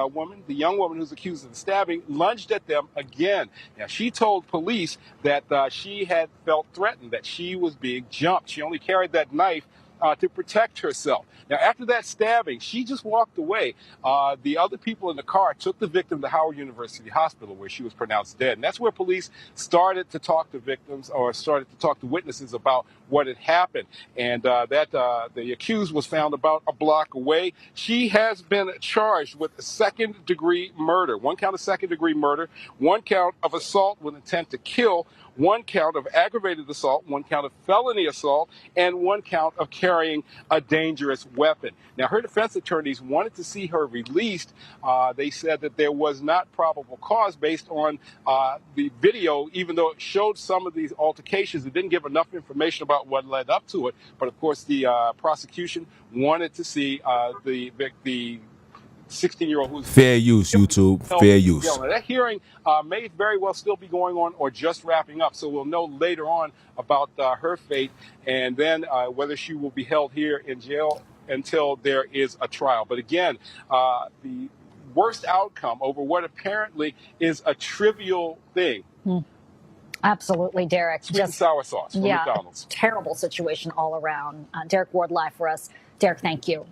young woman who's accused of the stabbing, lunged at them again. Now, she told police that she had felt threatened, that she was being jumped. She only carried that knife to protect herself. Now, after that stabbing, she just walked away. The other people in the car took the victim to Howard University Hospital, where she was pronounced dead. And that's where police started to talk to victims, or started to talk to witnesses about what had happened. And the accused was found about a block away. She has been charged with second-degree murder, 1 count of second-degree murder, 1 count of assault with intent to kill, 1 count of aggravated assault, 1 count of felony assault, and 1 count of carrying a dangerous weapon. Now, her defense attorneys wanted to see her released. They said that there was not probable cause based on the video, even though it showed some of these altercations. It didn't give enough information about what led up to it. But, of course, the prosecution wanted to see the 16-year-old who's fair use, YouTube. Fair use. Now, that hearing may very well still be going on or just wrapping up. So we'll know later on about her fate, and then whether she will be held here in jail until there is a trial. But again, the worst outcome over what apparently is a trivial thing. Absolutely, Derek. Sweet and sour sauce from McDonald's. Terrible situation all around. Derek Ward live for us. Derek, thank you.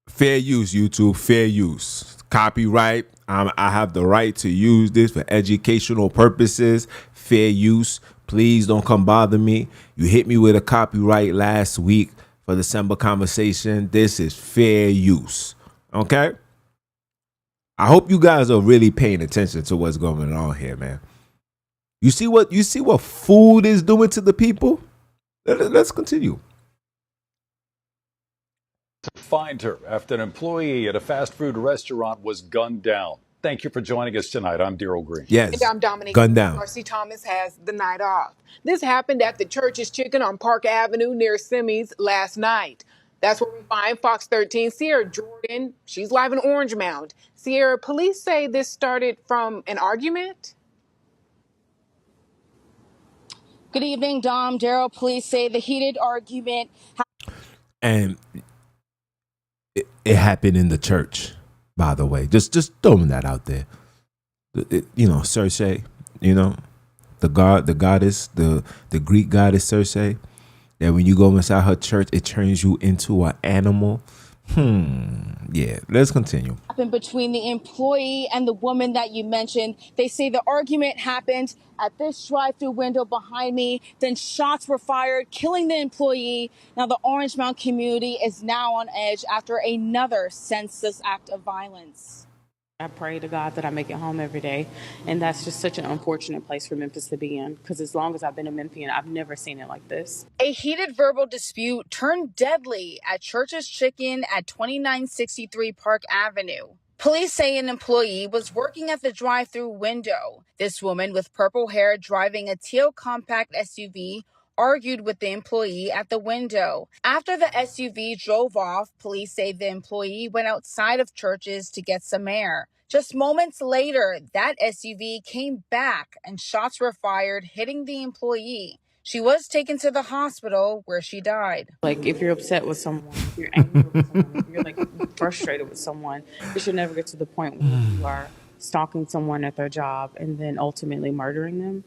Fair use, YouTube. Fair use. Copyright. I have the right to use this for educational purposes. Fair use. Please don't come bother me. You hit me with a copyright last week for the Samba conversation. This is fair use. Okay? I hope you guys are really paying attention to what's going on here, man. You see what food is doing to the people? Let's continue. Find her after an employee at a fast food restaurant was gunned down. Thank you for joining us tonight. I'm Daryl Green. Yes. And I'm Dominique. Gunned down. Marcy Thomas has the night off. This happened at the Church's Chicken on Park Avenue near Simi's last night. That's where we find Fox 13 Sierra Jordan. She's live in Orange Mound. Sierra, police say this started from an argument? Good evening, Dom. Daryl, police say the heated argument. And it happened in the church, by the way. Just throwing that out there. Circe, the goddess, the Greek goddess Circe, that when you go inside her church, it turns you into an animal. Yeah, let's continue. Happened between the employee and the woman that you mentioned. They say the argument happened at this drive-through window behind me. Then shots were fired, killing the employee. Now the Orange Mound community is now on edge after another senseless act of violence. I pray to God that I make it home every day. And that's just such an unfortunate place for Memphis to be in. Because as long as I've been a Memphian, I've never seen it like this. A heated verbal dispute turned deadly at Church's Chicken at 2963 Park Avenue. Police say an employee was working at the drive-through window. This woman with purple hair driving a teal compact SUV argued with the employee at the window. After the SUV drove off, police say the employee went outside of Church's to get some air. Just moments later, that SUV came back and shots were fired, hitting the employee. She was taken to the hospital where she died. Like, if you're upset with someone, if you're angry with someone, if you're like frustrated with someone, it should never get to the point where you are stalking someone at their job and then ultimately murdering them.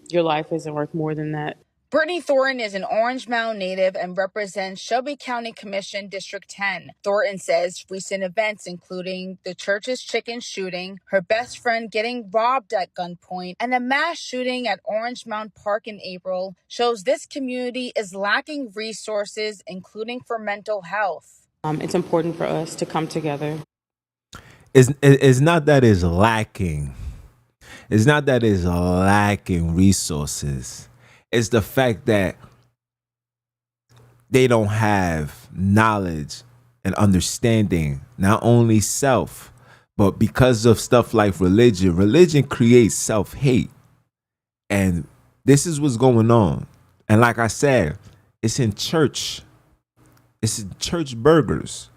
Your life isn't worth more than that. Brittany Thornton is an Orange Mound native and represents Shelby County Commission District 10. Thornton says recent events, including the Church's Chicken shooting, her best friend getting robbed at gunpoint, and a mass shooting at Orange Mound Park in April, shows this community is lacking resources, including for mental health. It's important for us to come together. It's not that it's lacking. It's not that it's lacking resources. It's the fact that they don't have knowledge and understanding, not only self, but because of stuff like religion. Religion creates self-hate. And this is what's going on. And like I said, it's in church. It's in church burgers.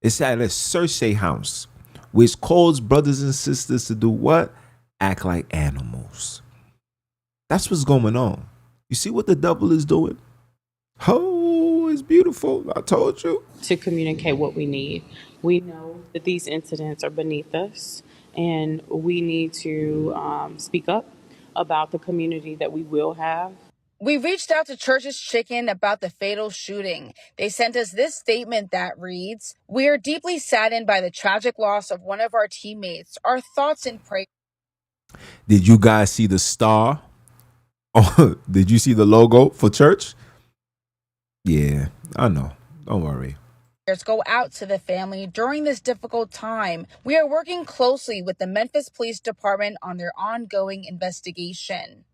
It's at a Cersei house, which calls brothers and sisters to do what? Act like animals. That's what's going on. You see what the devil is doing? Oh, it's beautiful. I told you. To communicate what we need. We know that these incidents are beneath us, and we need to speak up about the community that we will have. We reached out to Church's Chicken about the fatal shooting. They sent us this statement that reads, "We are deeply saddened by the tragic loss of one of our teammates. Our thoughts and prayers." Did you guys see the star? Oh, did you see the logo for church? Yeah, I know. Don't worry. Go out to the family during this difficult time. We are working closely with the Memphis Police Department on their ongoing investigation.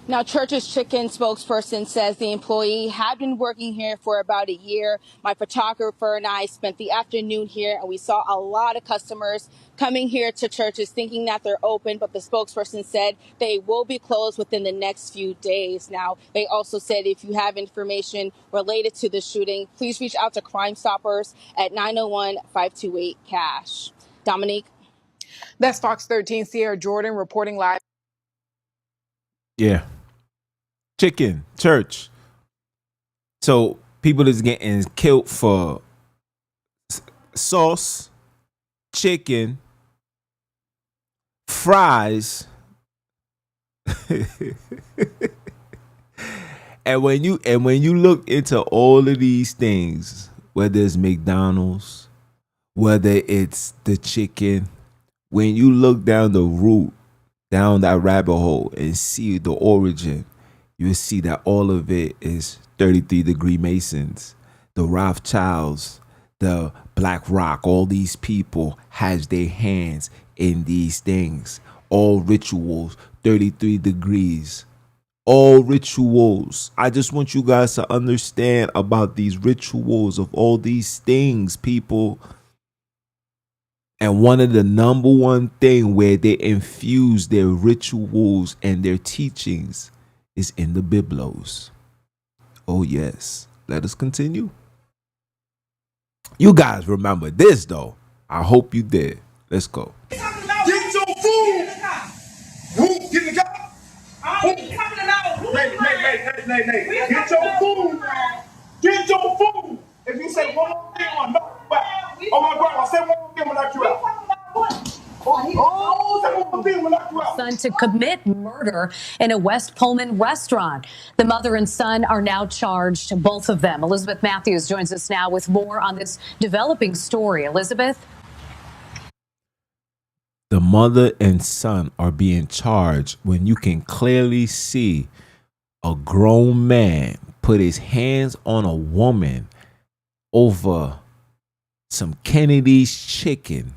Now, Church's Chicken spokesperson says the employee had been working here for about a year. My photographer and I spent the afternoon here, and we saw a lot of customers coming here to Church's thinking that they're open, but the spokesperson said they will be closed within the next few days. Now, they also said if you have information related to the shooting, please reach out to Crime Stoppers at 901-528-CASH. Dominique? That's Fox 13 Sierra Jordan reporting live. Yeah. Chicken, church. So people is getting killed for sauce, chicken, fries. and when you look into all of these things, whether it's McDonald's, whether it's the chicken, when you look down the root, down that rabbit hole and see the origin, you'll see that all of it is 33-degree Masons, the Rothschilds, the Black Rock. All these people has their hands in these things. All rituals, 33 degrees. All rituals. I just want you guys to understand about these rituals of all these things, people. And one of the number one thing where they infuse their rituals and their teachings is in the Biblos. Oh yes. Let us continue. You guys remember this though. I hope you did. Let's go. Get your food. Who? Get in the car. Nay. Get your food. Get your food. If you say one more thing, I'm not back. Oh my God, I said one more thing when I knock you out. Oh, say one more thing when I knock you out. son to commit murder in a West Pullman restaurant. The mother and son are now charged, both of them. Elizabeth Matthews joins us now with more on this developing story. Elizabeth? The mother and son are being charged when you can clearly see a grown man put his hands on a woman over some Kennedy's chicken.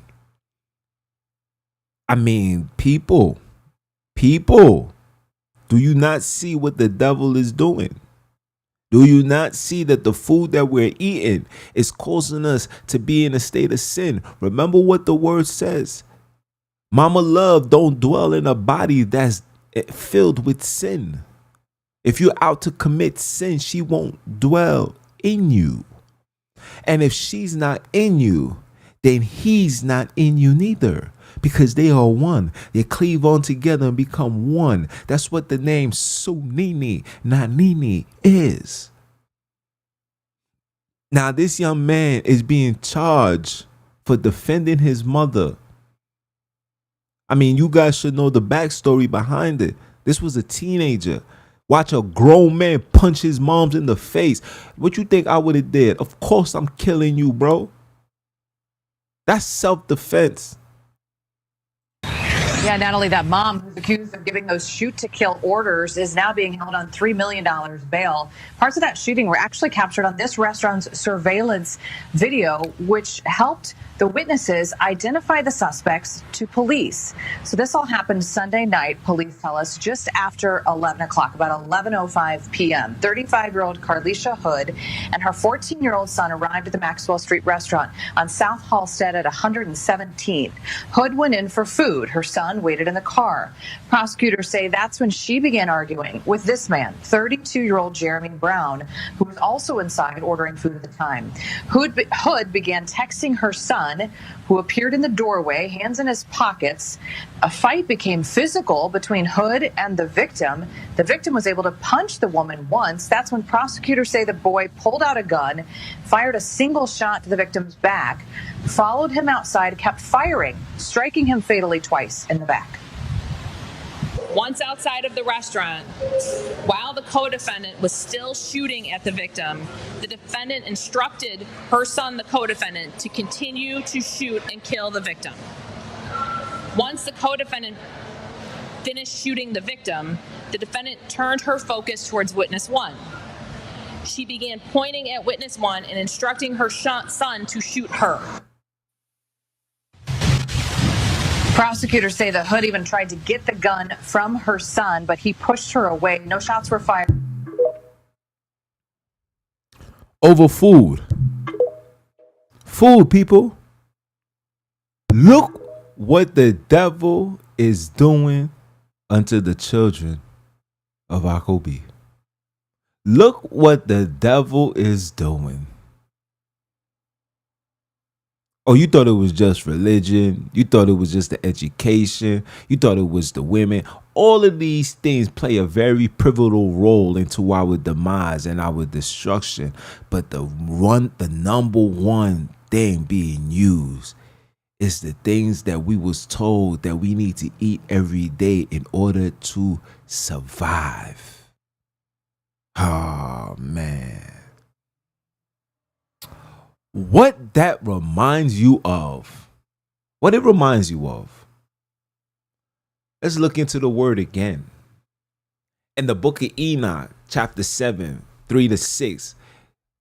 I mean, people, do you not see what the devil is doing? Do you not see that the food that we're eating is causing us to be in a state of sin? Remember what the word says. Mama love don't dwell in a body that's filled with sin. If you're out to commit sin, she won't dwell in you. And if she's not in you, then he's not in you neither. Because they are one. They cleave on together and become one. That's what the name Sunini, Nanini is. Now, this young man is being charged for defending his mother. I mean, you guys should know the backstory behind it. This was a teenager. Watch a grown man punch his moms in the face. What you think I would have did? Of course I'm killing you, bro. That's self-defense. Yeah, not only that, mom, who's accused of giving those shoot-to-kill orders, is now being held on $3 million bail. Parts of that shooting were actually captured on this restaurant's surveillance video, which helped the witnesses identify the suspects to police. So this all happened Sunday night, police tell us, just after 11 o'clock, about 11:05 p.m. 35-year-old Carlisha Hood and her 14-year-old son arrived at the Maxwell Street restaurant on South Halstead at 117th. Hood went in for food. Her son waited in the car. Prosecutors say that's when she began arguing with this man, 32-year-old Jeremy Brown, who was also inside ordering food at the time. Hood began texting her son, who appeared in the doorway, hands in his pockets. A fight became physical between Hood and the victim. The victim was able to punch the woman once. That's when prosecutors say the boy pulled out a gun, fired a single shot to the victim's back, followed him outside, kept firing, striking him fatally twice in the back. Once outside of the restaurant, while the co-defendant was still shooting at the victim, the defendant instructed her son, the co-defendant, to continue to shoot and kill the victim. Once the co-defendant finished shooting the victim, the defendant turned her focus towards witness one. She began pointing at witness one and instructing her son to shoot her. Prosecutors say the Hood even tried to get the gun from her son, but he pushed her away. No shots were fired. Over food. Food, people. Look what the devil is doing unto the children of Akobi. Look what the devil is doing. Oh, you thought it was just religion. You thought it was just the education. You thought it was the women. All of these things play a very pivotal role into our demise and our destruction. But the number one thing being used is the things that we was told that we need to eat every day in order to survive. Oh, man. What that reminds you of, what it reminds you of. Let's look into the word again. In the book of Enoch, chapter 7, 3-6,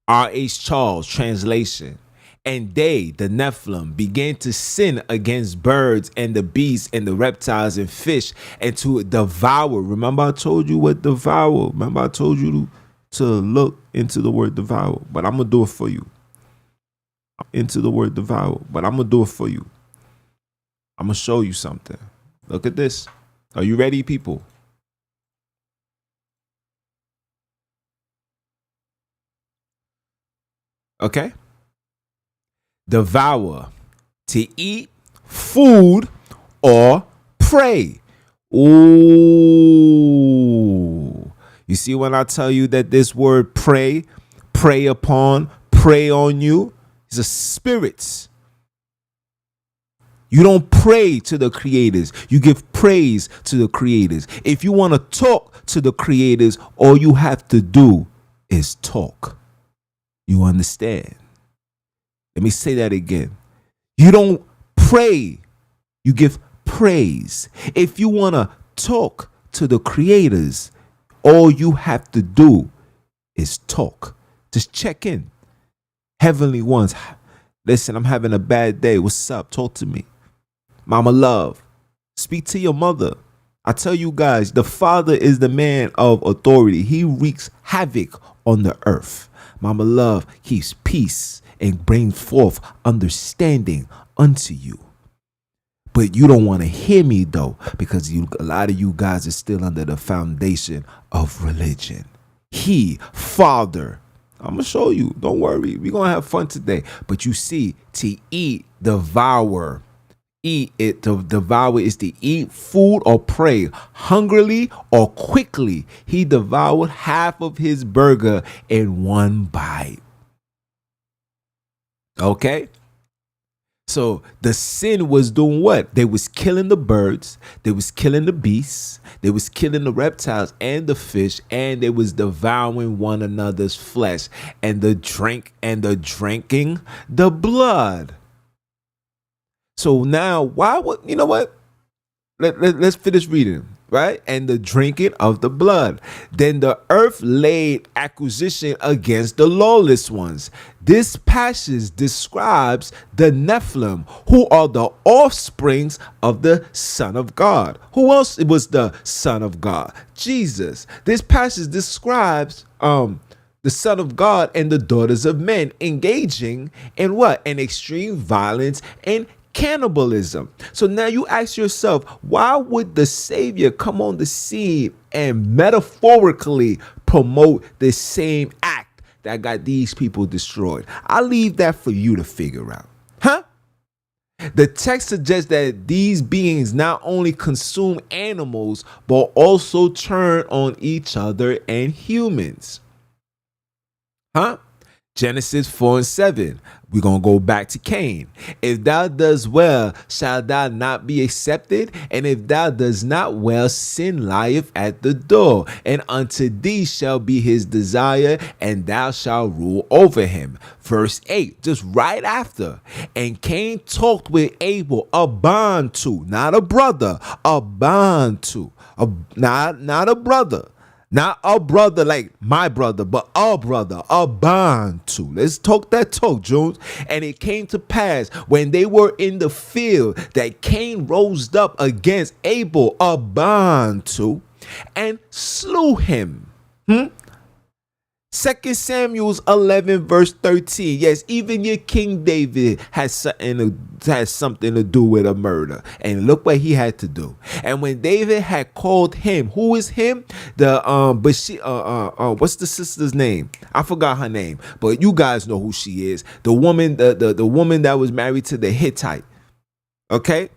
R.H. Charles translation. And they, the Nephilim, began to sin against birds and the beasts and the reptiles and fish and to devour. Remember I told you what devour. Remember I told you to look into the word devour. But I'm going to do it for you. Into the word devour, but I'm gonna do it for you. I'm gonna show you something. Look at this. Are you ready, people? Okay. Devour, to eat food or prey. Ooh. You see when I tell you that this word prey upon, prey on you, is a spirit. You don't pray to the creators. You give praise to the creators. If you want to talk to the creators, all you have to do is talk. You understand? Let me say that again. You don't pray. You give praise. If you want to talk to the creators, all you have to do is talk. Just check in. Heavenly ones, listen, I'm having a bad day. What's up? Talk to me. Mama love, speak to your mother. I tell you guys, the Father is the man of authority. He wreaks havoc on the earth. Mama love keeps peace and brings forth understanding unto you. But you don't want to hear me though, because a lot of you guys are still under the foundation of religion. He, Father, I'm going to show you. Don't worry. We're going to have fun today. But you see, to eat, devour. Eat it, to devour is to eat food or pray, hungrily or quickly. He devoured half of his burger in one bite. Okay? So the sin was doing what? They was killing the birds, they was killing the beasts, they was killing the reptiles and the fish, and they was devouring one another's flesh, and the drinking the blood. So now, why would, you know what? Let's finish reading, right? And the drinking of the blood. Then the earth laid accusation against the lawless ones. This passage describes the Nephilim, who are the offsprings of the Son of God. Who else was the Son of God? Jesus. This passage describes the Son of God and the daughters of men engaging in what? In extreme violence and cannibalism. So now you ask yourself, why would the Savior come on the scene and metaphorically promote the same act that got these people destroyed? I'll leave that for you to figure out. Huh? The text suggests that these beings not only consume animals, but also turn on each other and humans. Huh? Genesis 4:7. We're going to go back to Cain. If thou dost well, shall thou not be accepted? And if thou dost not well, sin lieth at the door. And unto thee shall be his desire, and thou shalt rule over him. Verse 8, just right after. And Cain talked with Abel, a bond to, not a brother, a bond to, not a brother. Not a brother like my brother, but a brother, a bond to. Let's talk that talk, Jones. And it came to pass when they were in the field that Cain rose up against Abel, a bond to, and slew him. 2 Samuel 11 verse 13. Yes, even your King David has something to do with a murder. And look what he had to do. And when David had called him, who is him? What's the sister's name? I forgot her name, but you guys know who she is. The woman, the woman that was married to the Hittite. Okay?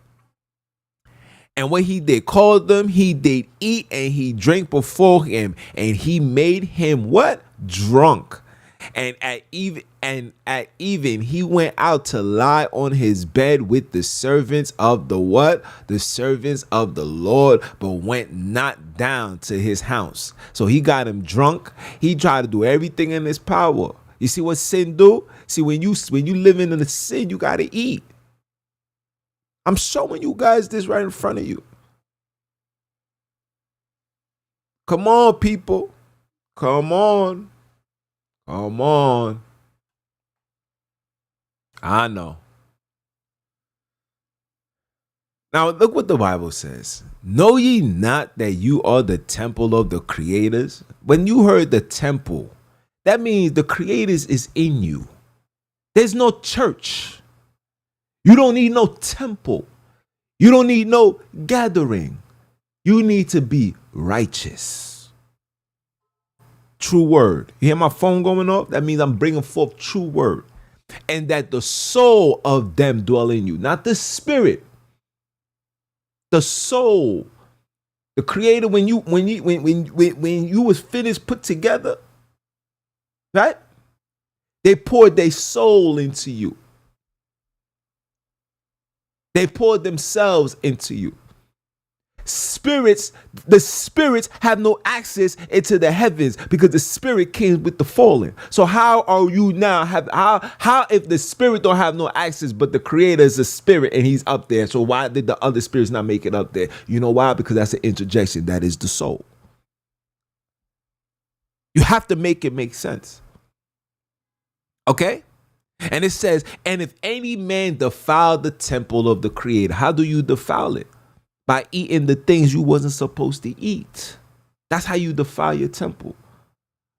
And what he did, called them, he did eat and he drank before him, and he made him what? Drunk. And at even he went out to lie on his bed with the servants of the what? The servants of the Lord, but went not down to his house. So he got him drunk. He tried to do everything in his power. You see what sin do? See, when you living in the sin, you gotta eat. I'm showing you guys this right in front of you. Come on, people. Come on. Come on. I know. Now, look what the Bible says. Know ye not that you are the temple of the creators? When you heard the temple, that means the creators is in you. There's no church. You don't need no temple. You don't need no gathering. You need to be righteous. True word. You hear my phone going off? That means I'm bringing forth true word. And that the soul of them dwell in you, not the spirit. The soul. The creator, when you was finished, put together, right? They poured their soul into you. They poured themselves into you. The spirits have no access into the heavens because the spirit came with the fallen. So how are you now how if the spirit don't have no access, but the creator is a spirit and he's up there? So why did the other spirits not make it up there? You know why? Because that's an interjection. That is the soul. You have to make it make sense. Okay? And it says, and if any man defile the temple of the creator, how do you defile it? By eating the things you wasn't supposed to eat. That's how you defile your temple.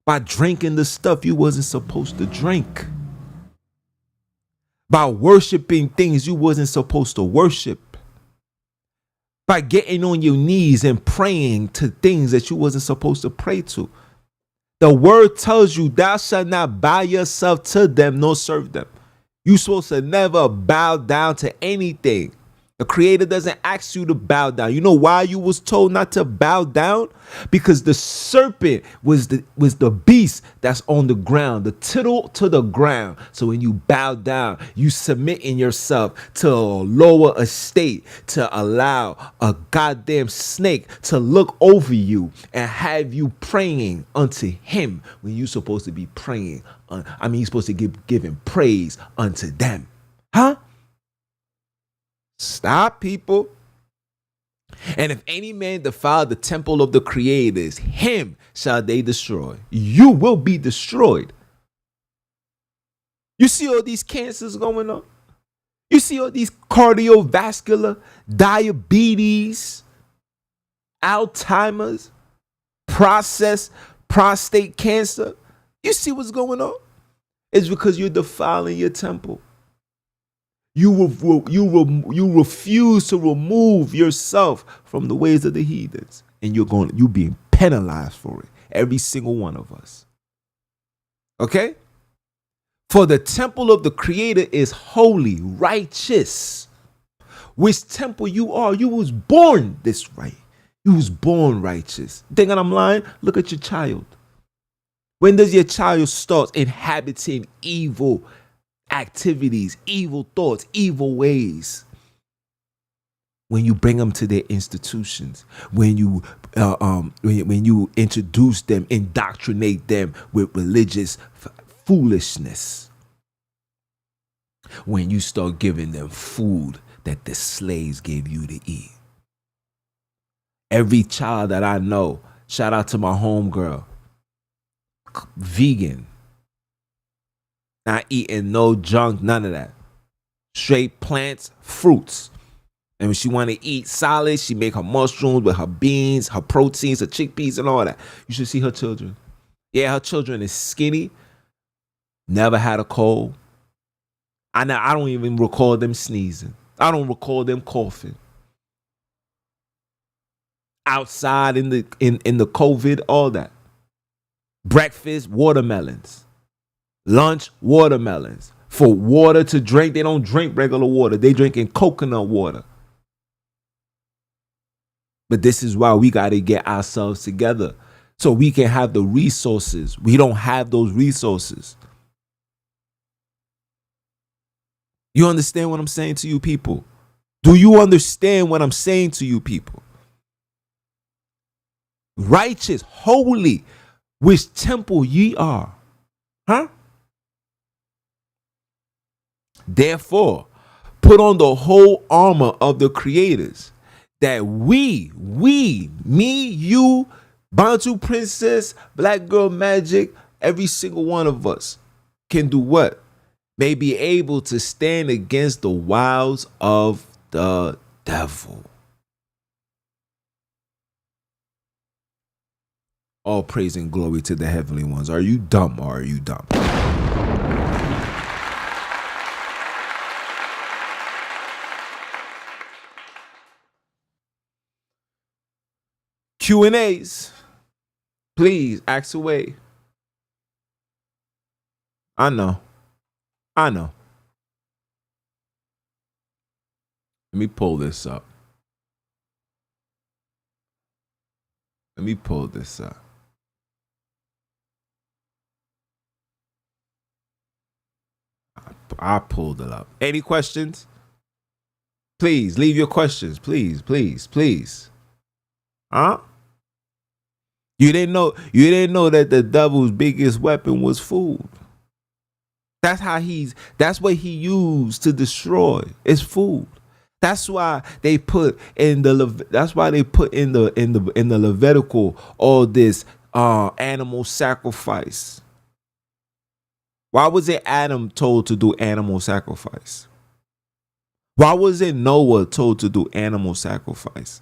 By drinking the stuff you wasn't supposed to drink. By worshiping things you wasn't supposed to worship. By getting on your knees and praying to things that you wasn't supposed to pray to. The word tells you, thou shalt not bow yourself to them nor serve them. You're supposed to never bow down to anything. The creator doesn't ask you to bow down. You know why you was told not to bow down? Because the serpent was the beast that's on the ground, the tittle to the ground. So when you bow down, you submitting yourself to a lower estate to allow a goddamn snake to look over you and have you praying unto him when you're supposed to be praying. You're supposed to giving praise unto them. Huh? Stop, people. And if any man defile the temple of the creators, him shall they destroy. You will be destroyed. You see all these cancers going on? You see all these cardiovascular, diabetes, Alzheimer's, prostate cancer. You see what's going on? It's because you're defiling your temple. You refuse to remove yourself from the ways of the heathens, and you're being penalized for it. Every single one of us. Okay? For the temple of the creator is holy, righteous. Which temple you are? You was born this way. You was born righteous. Think I'm lying? Look at your child. When does your child start inhabiting evil activities, evil thoughts, evil ways? When you bring them to their institutions, when you introduce them, indoctrinate them with religious foolishness, when you start giving them food that the slaves gave you to eat. Every child that I know, shout out to my homegirl, vegan, not eating no junk, none of that. Straight plants, fruits. And when she want to eat solid, she make her mushrooms with her beans, her proteins, her chickpeas, and all that. You should see her children. Yeah, her children is skinny, never had a cold. I don't even recall them sneezing. I don't recall them coughing. Outside in the COVID, all that. Breakfast, watermelons. Lunch, watermelons. For water to drink, they don't drink regular water. They drinking coconut water. But this is why we got to get ourselves together so we can have the resources. We don't have those resources. You understand what I'm saying to you people? Do you understand what I'm saying to you people? Righteous, holy, which temple ye are. Huh? Therefore, put on the whole armor of the creators, that me, you, Bantu Princess, Black Girl Magic, every single one of us can do what? May be able to stand against the wiles of the devil. All praise and glory to the heavenly ones. Are you dumb or are you dumb? Q&As. Please, ask away. I know. Let me pull this up. I pulled it up. Any questions? Please leave your questions. Please, please, please. Huh? You didn't know that the devil's biggest weapon was food. That's what he used to destroy. It's food. That's why they put in the Levitical all this animal sacrifice. Why was it Adam told to do animal sacrifice? Why was it Noah told to do animal sacrifice?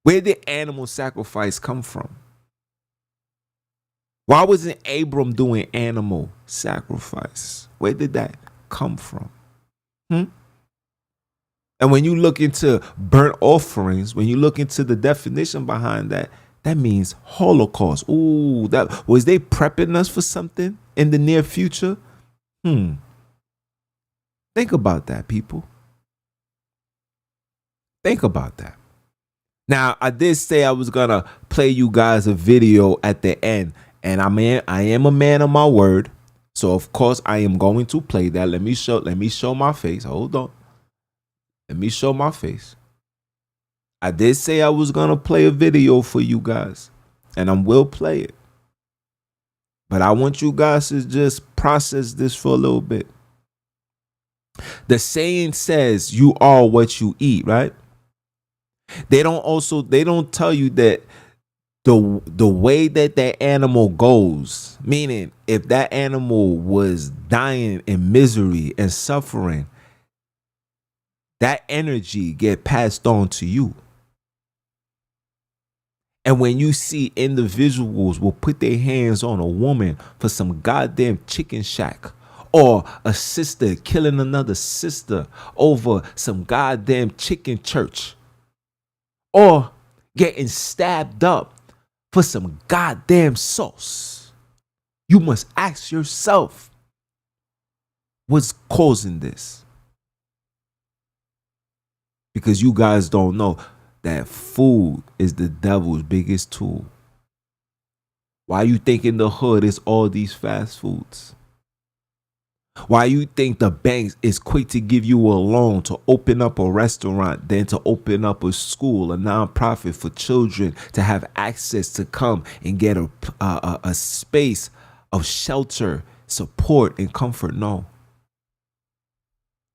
Where did animal sacrifice come from? Why wasn't Abram doing animal sacrifice? Where did that come from? And when you look into burnt offerings, when you look into the definition behind that, that means Holocaust. Ooh, that was they prepping us for something in the near future? Think about that, people. Think about that. Now, I did say I was gonna play you guys a video at the end, and I am a man of my word, so of course I am going to play that. Let me show my face. Hold on. Let me show my face. I did say I was gonna play a video for you guys, and I will play it. But I want you guys to just process this for a little bit. The saying says you are what you eat, right? They don't tell you that the way that animal goes, meaning if that animal was dying in misery and suffering, that energy get passed on to you. And when you see individuals will put their hands on a woman for some goddamn chicken shack, or a sister killing another sister over some goddamn chicken church, or getting stabbed up for some goddamn sauce, you must ask yourself, what's causing this? Because you guys don't know that food is the devil's biggest tool. Why you think in the hood is all these fast foods? Why you think the banks is quick to give you a loan to open up a restaurant than to open up a school, a nonprofit for children to have access to come and get a space of shelter, support, and comfort? No.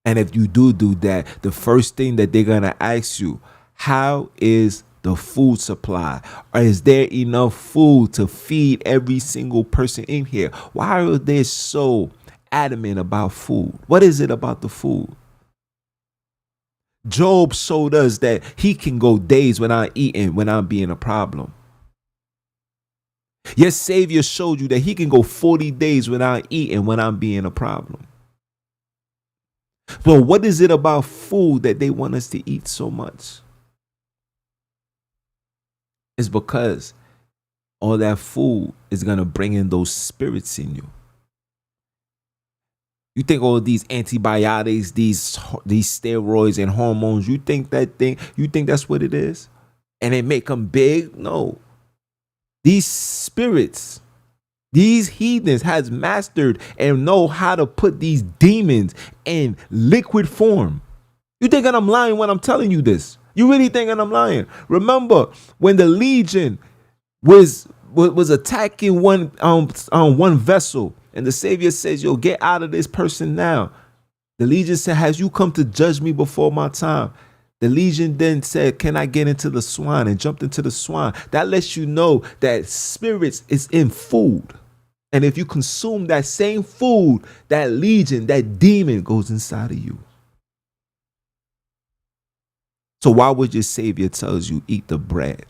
And if you do that, the first thing that they're going to ask you, how is the food supply? Or is there enough food to feed every single person in here? Why are they so adamant about food? What is it about the food? Job showed us that he can go days without eating without being a problem. Your Savior showed you that he can go 40 days without eating without being a problem. So what is it about food that they want us to eat so much? It's because all that food is going to bring in those spirits in you. You think all these antibiotics, these steroids and hormones, you think that's what it is? And it make them big? No. These spirits, these heathens has mastered and know how to put these demons in liquid form. You thinking I'm lying when I'm telling you this? You really thinking I'm lying? Remember when the Legion was attacking one vessel, and the Savior says, "Yo, get out of this person now." The Legion said, "Has you come to judge me before my time?" The Legion then said, "Can I get into the swine?" and jumped into the swine. That lets you know that spirits is in food. And if you consume that same food, that legion, that demon goes inside of you. So why would your Savior tells you eat the bread?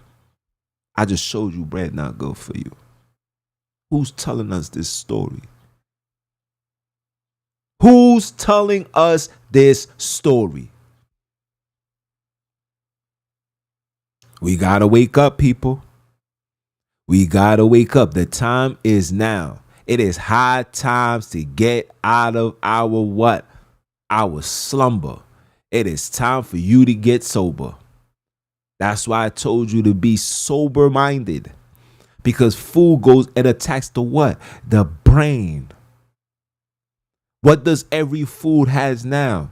I just showed you bread not good for you. Who's telling us this story? Who's telling us this story? We gotta wake up, people. We gotta wake up. The time is now. It is high times to get out of our what? Our slumber. It is time for you to get sober. That's why I told you to be sober-minded. Because food goes and attacks the what? The brain. What does every food has now?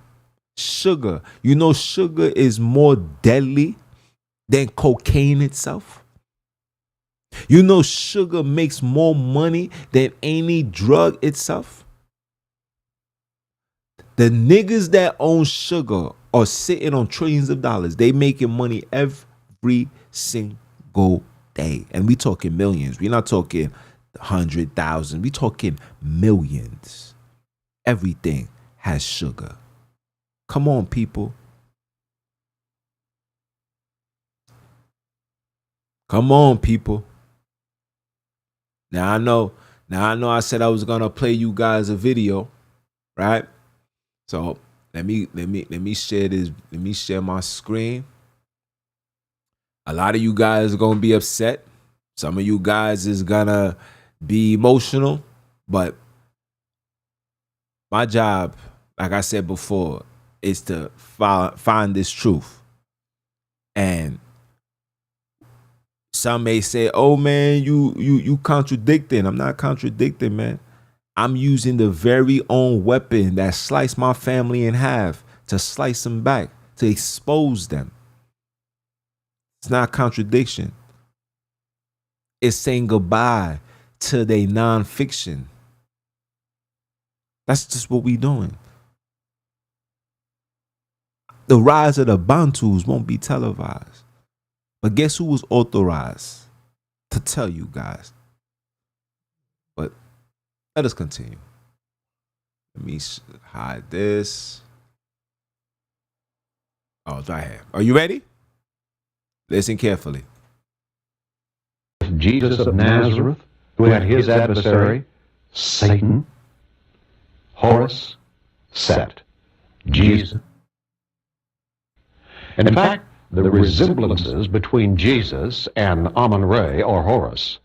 Sugar. You know, sugar is more deadly than cocaine itself. You know, sugar makes more money than any drug itself. The niggas that own sugar are sitting on trillions of dollars. They making money every single day. And we talking millions. We're not talking 100,000. We talking millions. Everything has sugar. Come on, people. Come on, people. Now I know I said I was gonna play you guys a video, right? So let me share this. Let me share my screen. A lot of you guys are gonna be upset. Some of you guys is gonna be emotional, but my job, like I said before, is to find this truth. And some may say, "Oh man, you contradicting." I'm not contradicting, man. I'm using the very own weapon that sliced my family in half to slice them back, to expose them. It's not a contradiction. It's saying goodbye to their nonfiction. That's just what we doing. The rise of the Bantus won't be televised. But guess who was authorized to tell you guys? But let us continue. Let me hide this. Oh, it's right here. Are you ready? Listen carefully. Jesus of Nazareth, who had his adversary, Satan, Horus, Set, Jesus. In fact, the resemblances between Jesus and Amun-Re or Horus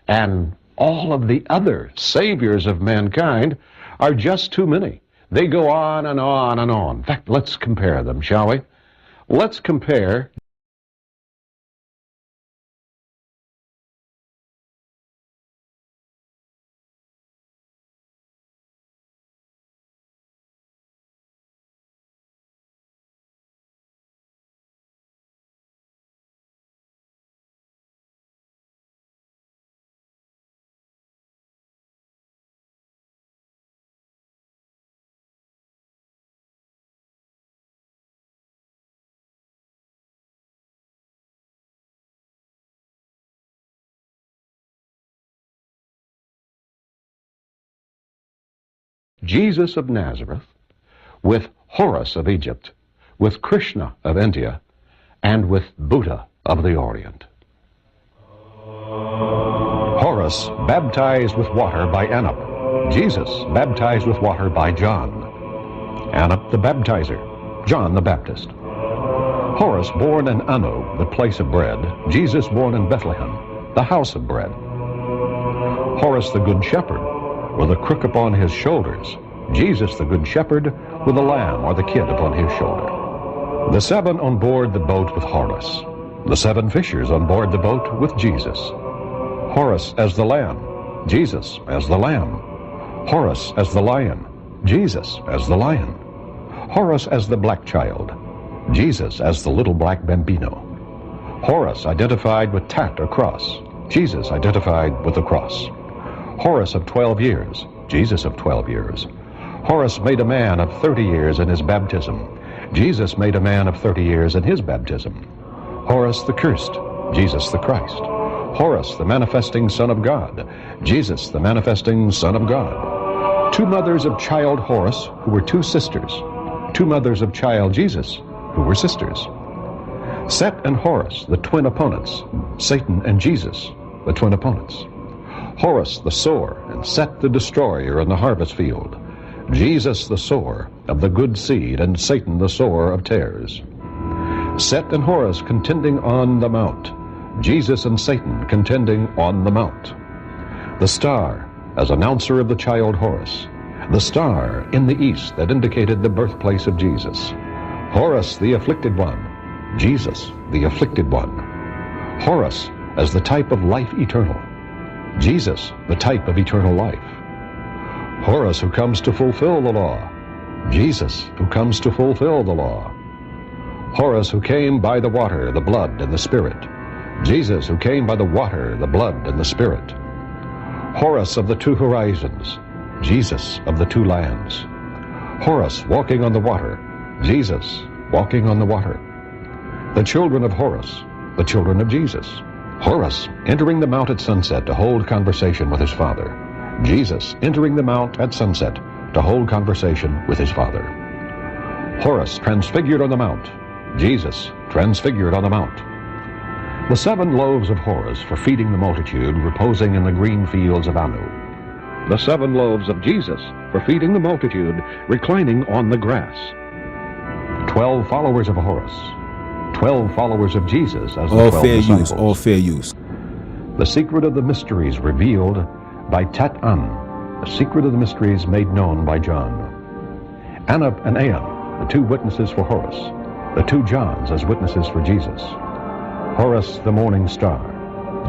and all of the other saviors of mankind are just too many. They go on and on and on. In fact, let's compare them, shall we? Let's compare Jesus of Nazareth with Horus of Egypt, with Krishna of India, and with Buddha of the Orient. Horus baptized with water by Anup. Jesus baptized with water by John. Anup the baptizer, John the Baptist. Horus born in Anu, the place of bread. Jesus born in Bethlehem, the house of bread. Horus the good shepherd, with a crook upon his shoulders. Jesus the good shepherd, with a lamb or the kid upon his shoulder. The seven on board the boat with Horus. The seven fishers on board the boat with Jesus. Horus as the lamb, Jesus as the lamb. Horus as the lion, Jesus as the lion. Horus as the black child, Jesus as the little black bambino. Horus identified with tat or cross, Jesus identified with the cross. Horus of 12 years, Jesus of 12 years. Horus made a man of 30 years in his baptism. Jesus made a man of 30 years in his baptism. Horus the cursed, Jesus the Christ. Horus the manifesting Son of God, Jesus the manifesting Son of God. Two mothers of child Horus who were two sisters. Two mothers of child Jesus who were sisters. Set and Horus, the twin opponents. Satan and Jesus, the twin opponents. Horus the sower and Set the destroyer in the harvest field. Jesus the sower of the good seed and Satan the sower of tares. Set and Horus contending on the mount. Jesus and Satan contending on the mount. The star as announcer of the child Horus. The star in the east that indicated the birthplace of Jesus. Horus the afflicted one. Jesus the afflicted one. Horus as the type of life eternal. Jesus, the type of eternal life. Horus who comes to fulfill the law. Jesus, who comes to fulfill the law. Horus, who came by the water, the blood, and the Spirit. Jesus, who came by the water, the blood, and the Spirit. Horus of the two horizons. Jesus of the two lands. Horus walking on the water. Jesus walking on the water. The children of Horus, the children of Jesus. Horus entering the mount at sunset to hold conversation with his father. Jesus entering the mount at sunset to hold conversation with his father. Horus transfigured on the mount. Jesus transfigured on the mount. The 7 loaves of Horus for feeding the multitude reposing in the green fields of Anu. The 7 loaves of Jesus for feeding the multitude reclining on the grass. 12 followers of Horus. 12 followers of Jesus as the 12 disciples. All fair use. The secret of the mysteries revealed by Tat-an. The secret of the mysteries made known by John. Anab and Ayan, the 2 witnesses for Horus. The 2 Johns as witnesses for Jesus. Horus, the morning star.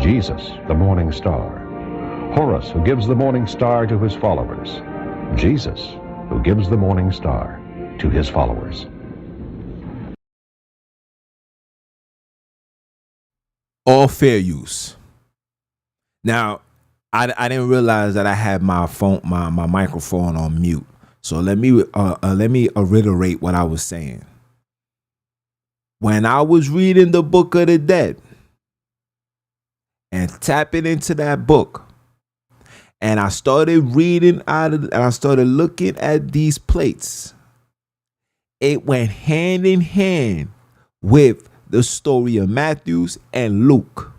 Jesus, the morning star. Horus, who gives the morning star to his followers. Jesus, who gives the morning star to his followers. All fair use. Now, I didn't realize that I had my phone, my microphone on mute. So let me reiterate what I was saying. When I was reading the Book of the Dead and tapping into that book, and I started reading and I started looking at these plates, it went hand in hand with the story of Matthew and Luke.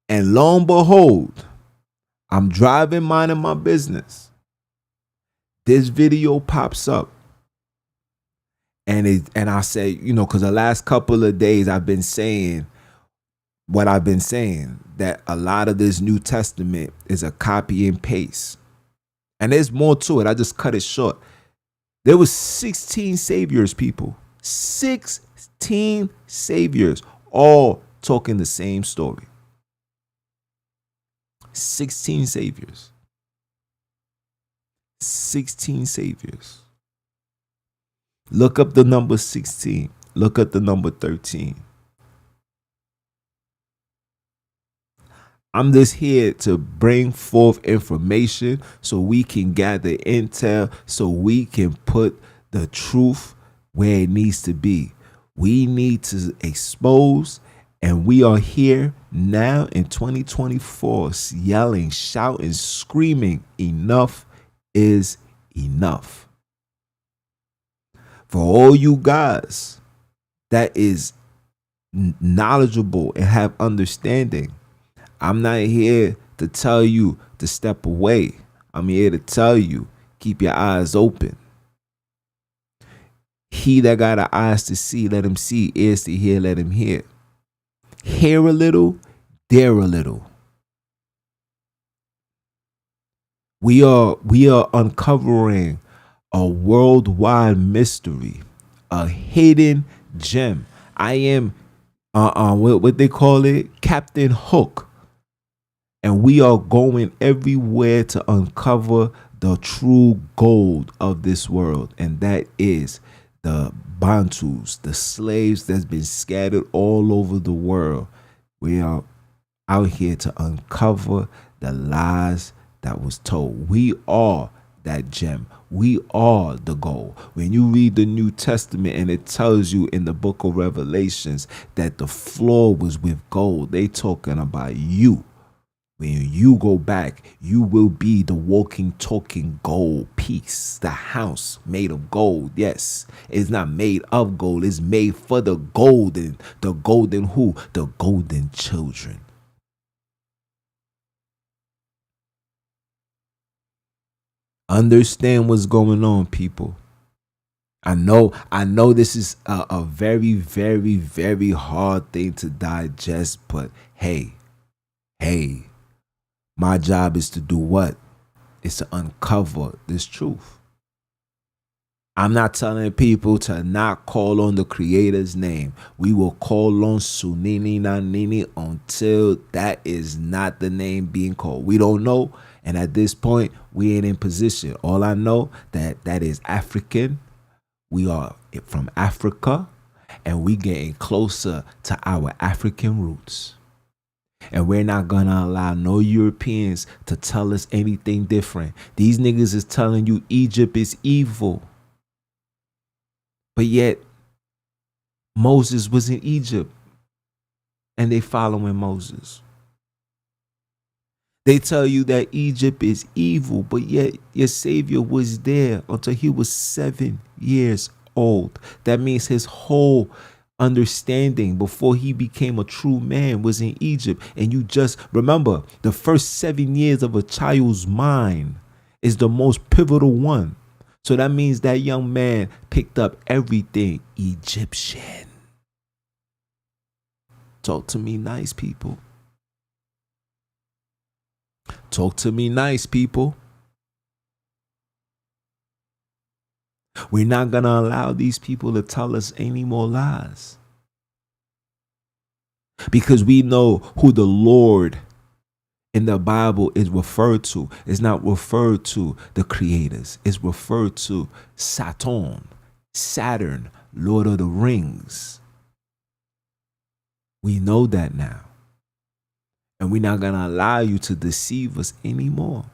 And lo and behold, I'm driving, minding my business. This video pops up. And I say, because the last couple of days I've been saying what I've been saying, that a lot of this New Testament is a copy and paste. And there's more to it. I just cut it short. There was 16 saviors, people. 16 saviors, all talking the same story. 16 saviors. 16 saviors. Look up the number 16. Look at the number 13. I'm just here to bring forth information so we can gather intel, so we can put the truth where it needs to be. We need to expose, and we are here now in 2024 yelling, shouting, screaming, enough is enough. For all you guys that is knowledgeable and have understanding, I'm not here to tell you to step away. I'm here to tell you, keep your eyes open. He that got eyes to see, let him see. Ears to hear, let him hear. Hear a little, dare a little. We are uncovering a worldwide mystery, a hidden gem. I am what they call it, Captain Hook. And we are going everywhere to uncover the true gold of this world. And that is the Bantus, the slaves that's been scattered all over the world. We are out here to uncover the lies that was told. We are that gem. We are the gold. When you read the New Testament and it tells you in the book of Revelations that the floor was with gold, they talking about you. When you go back, you will be the walking, talking gold piece. The house made of gold. Yes, it's not made of gold. It's made for the golden. The golden who? The golden children. Understand what's going on, people. I know this is a very, very, very hard thing to digest, but hey, my job is to do what? It's to uncover this truth. I'm not telling people to not call on the Creator's name. We will call on Sunini Nanini until that is not the name being called. We don't know, And at this point, we ain't in position. All I know that is African. We are from Africa, and we getting closer to our African roots. And we're not gonna allow no Europeans to tell us anything different. These niggas is telling you Egypt is evil. But yet, Moses was in Egypt, and they following Moses. They tell you that Egypt is evil, but yet your Savior was there until he was 7 years old. That means his whole understanding before he became a true man was in Egypt. And you just remember, the first 7 years of a child's mind is the most pivotal one. So that means that young man picked up everything Egyptian. Talk to me nice, people. Talk to me nice, people. We're not going to allow these people to tell us any more lies. Because we know who the Lord in the Bible is referred to. It's not referred to the creators. It's referred to Saturn, Lord of the Rings. We know that now. And we're not going to allow you to deceive us anymore.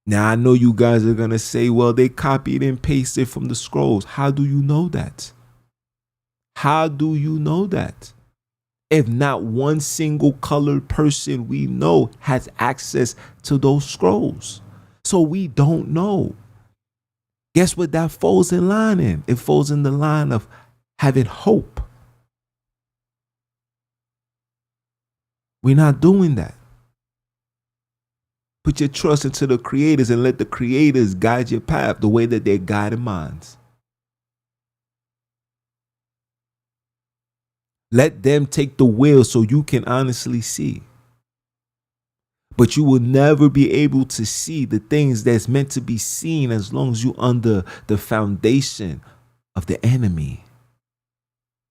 Now, I know you guys are going to say, well, they copied and pasted from the scrolls. How do you know that? How do you know that? If not one single colored person we know has access to those scrolls. So we don't know. Guess what that falls in line in? It falls in the line of having hope. We're not doing that. Put your trust into the creators and let the creators guide your path the way that they're guiding minds. Let them take the wheel so you can honestly see. But you will never be able to see the things that's meant to be seen as long as you're under the foundation of the enemy.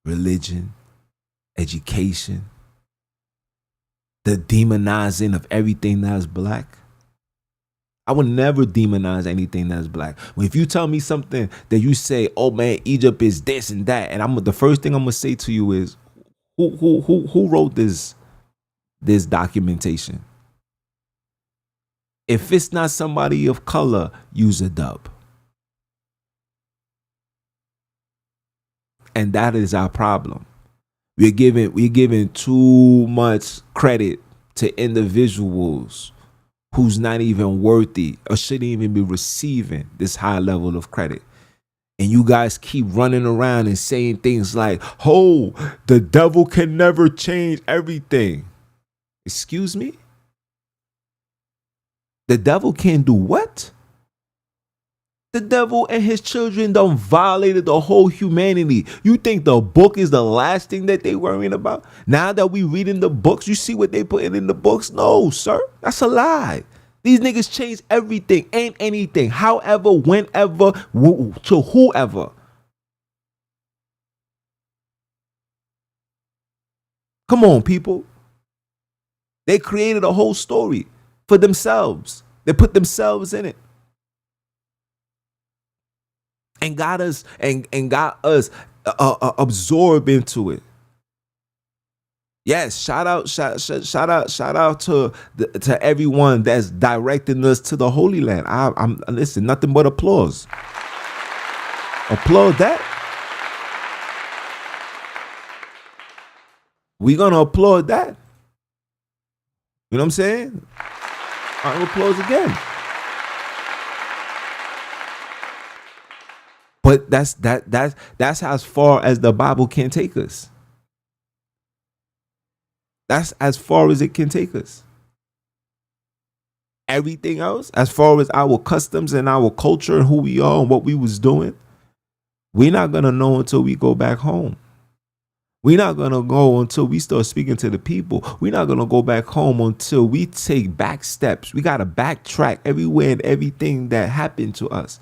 Religion, education, the demonizing of everything that's black. I would never demonize anything that's black. If you tell me something that you say, oh man, Egypt is this and that, and the first thing I'm gonna say to you is, who wrote this documentation? If it's not somebody of color, use a dub. And that is our problem. We're giving too much credit to individuals who's not even worthy or shouldn't even be receiving this high level of credit. And you guys keep running around and saying things like, oh, the devil can never change everything. Excuse me? The devil can do what? The devil and his children done violated the whole humanity. You think the book is the last thing that they worrying about? Now that we reading the books, you see what they putting in the books? No, sir. That's a lie. These niggas change everything, ain't anything, however, whenever, to whoever. Come on, people. They created a whole story for themselves. They put themselves in it. And got us absorbed into it. Yes, shout out to everyone that's directing us to the Holy Land. I'm listen, nothing but applause. Applaud that. We're gonna applaud that. You know what I'm saying? I'll applause again. But that's as far as the Bible can take us. That's as far as it can take us. Everything else, as far as our customs and our culture and who we are and what we was doing, we're not gonna know until we go back home. We're not gonna go until we start speaking to the people. We're not gonna go back home until we take back steps. We gotta backtrack everywhere and everything that happened to us.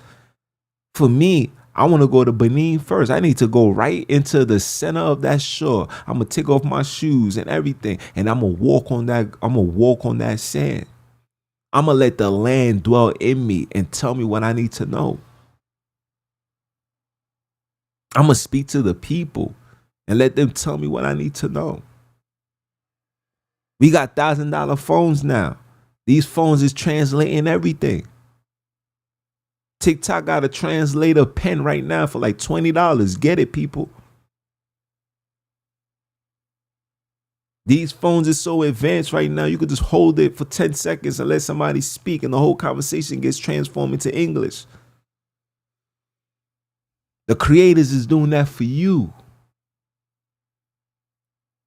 For me, I want to go to Benin first. I need to go right into the center of that shore. I'm gonna take off my shoes and everything, and I'm gonna walk on that. I'm gonna walk on that sand. I'm gonna let the land dwell in me and tell me what I need to know. I'm gonna speak to the people and let them tell me what I need to know. We got $1,000 phones now. These phones is translating everything. TikTok got a translator pen right now for like $20. Get it, people. These phones are so advanced right now. You could just hold it for 10 seconds and let somebody speak, and the whole conversation gets transformed into English. The creators is doing that for you.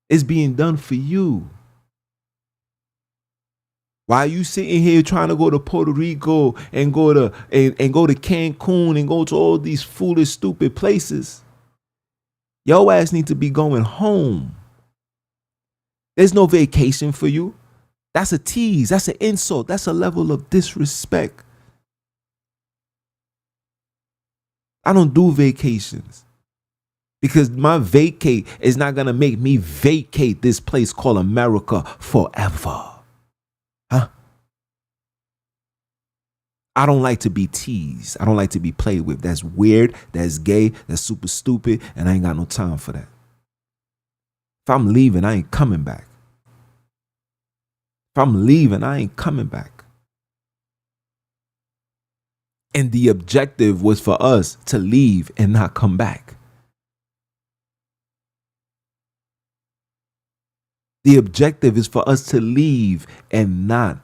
It's being done for you. Why are you sitting here trying to go to Puerto Rico and go to Cancun and go to all these foolish, stupid places? Your ass need to be going home. There's no vacation for you. That's a tease. That's an insult. That's a level of disrespect. I don't do vacations because my vacate is not going to make me vacate this place called America forever. Huh? I don't like to be teased. I don't like to be played with. That's weird. That's gay. That's super stupid. And I ain't got no time for that. If I'm leaving, I ain't coming back. If I'm leaving, I ain't coming back. And the objective was for us to leave and not come back. The objective is for us to leave and not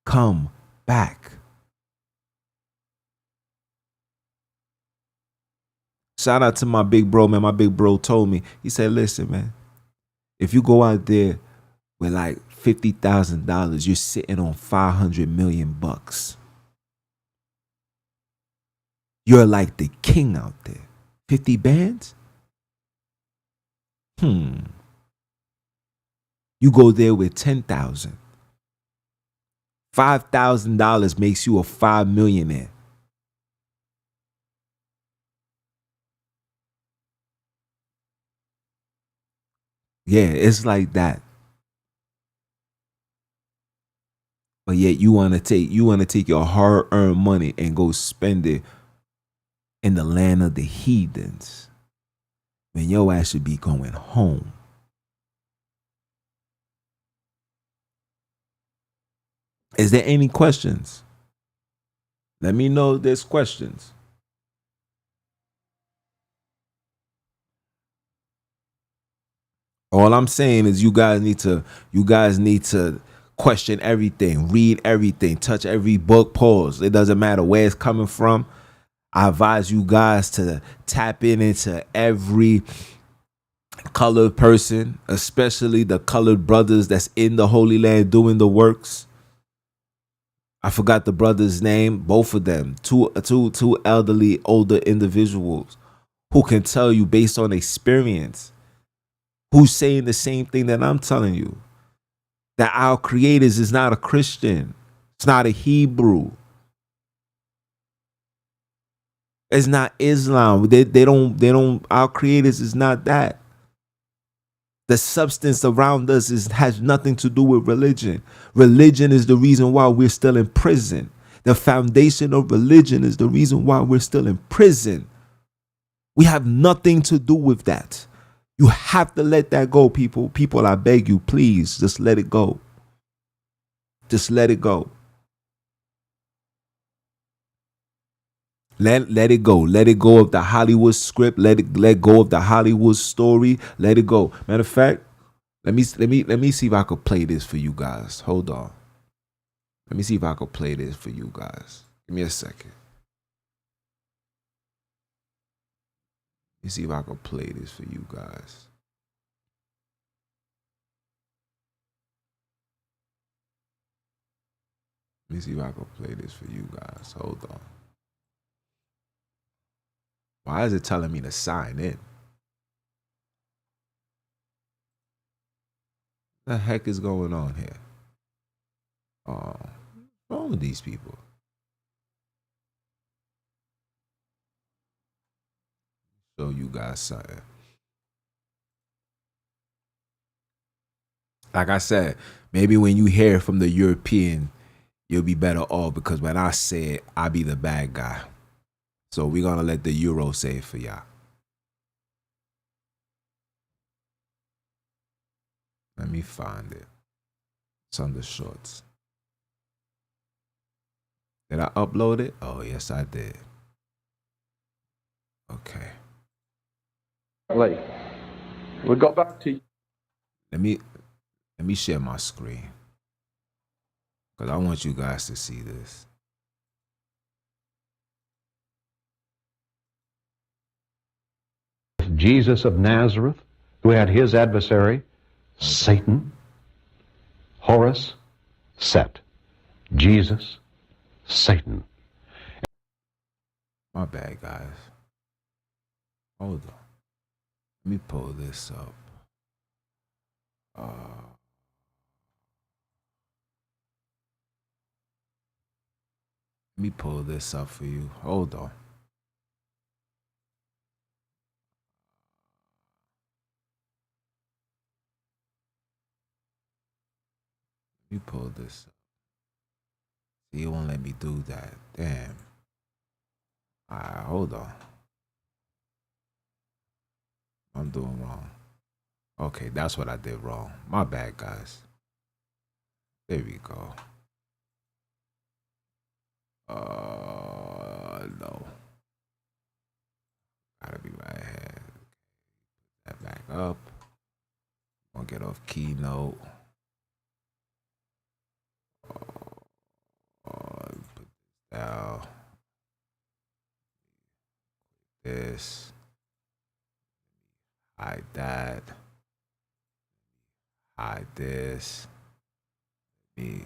come back. Shout out to my big bro, man. My big bro told me, he said, listen, man, if you go out there with like $50,000, you're sitting on 500 million bucks. You're like the king out there. 50 bands? You go there with 10,000. $5,000 makes you a 5 millionaire. Yeah, it's like that. But yet you want to take your hard-earned money and go spend it in the land of the heathens when your ass should be going home. Is there any questions? Let me know if there's questions. All I'm saying is you guys need to question everything, read everything, touch every book, pause. It doesn't matter where it's coming from. I advise you guys to tap into every colored person, especially the colored brothers that's in the Holy Land doing the works. I forgot the brother's name, both of them, two elderly, older individuals who can tell you based on experience, who's saying the same thing that I'm telling you, that our creators is not a Christian. It's not a Hebrew. It's not Islam. They don't, our creators is not that. The substance around us has nothing to do with religion. Religion is the reason why we're still in prison. The foundation of religion is the reason why we're still in prison. We have nothing to do with that. You have to let that go, people. People, I beg you, please, just let it go. Just let it go. Let it go. Let it go of the Hollywood script. Let go of the Hollywood story. Let it go. Matter of fact, let me see if I could play this for you guys. Hold on. Let me see if I could play this for you guys. Give me a second. Let me see if I could play this for you guys. Let me see if I could play this for you guys. Hold on. Why is it telling me to sign in? What the heck is going on here? What's wrong with these people? show you guys something. Like I said, maybe when you hear from the European, you'll be better off, because when I say it, I be the bad guy. So we're gonna let the Euro say it for y'all. Let me find it. It's on the shorts. Did I upload it? Oh yes, I did. Okay. Like, we go back to Let me share my screen, because I want you guys to see this. Jesus of Nazareth, who had his adversary, Satan, Horus, Set. Jesus, Satan. My bad, guys. Hold on. Let me pull this up. Let me pull this up for you. Hold on. Let me pull this up. See, it won't let me do that. Damn. Alright, hold on. I'm doing wrong. Okay, that's what I did wrong. My bad, guys. There we go. No. Gotta be right here. That back up. Gonna get off keynote. Put this down. This. Hide that. Hide this. Me.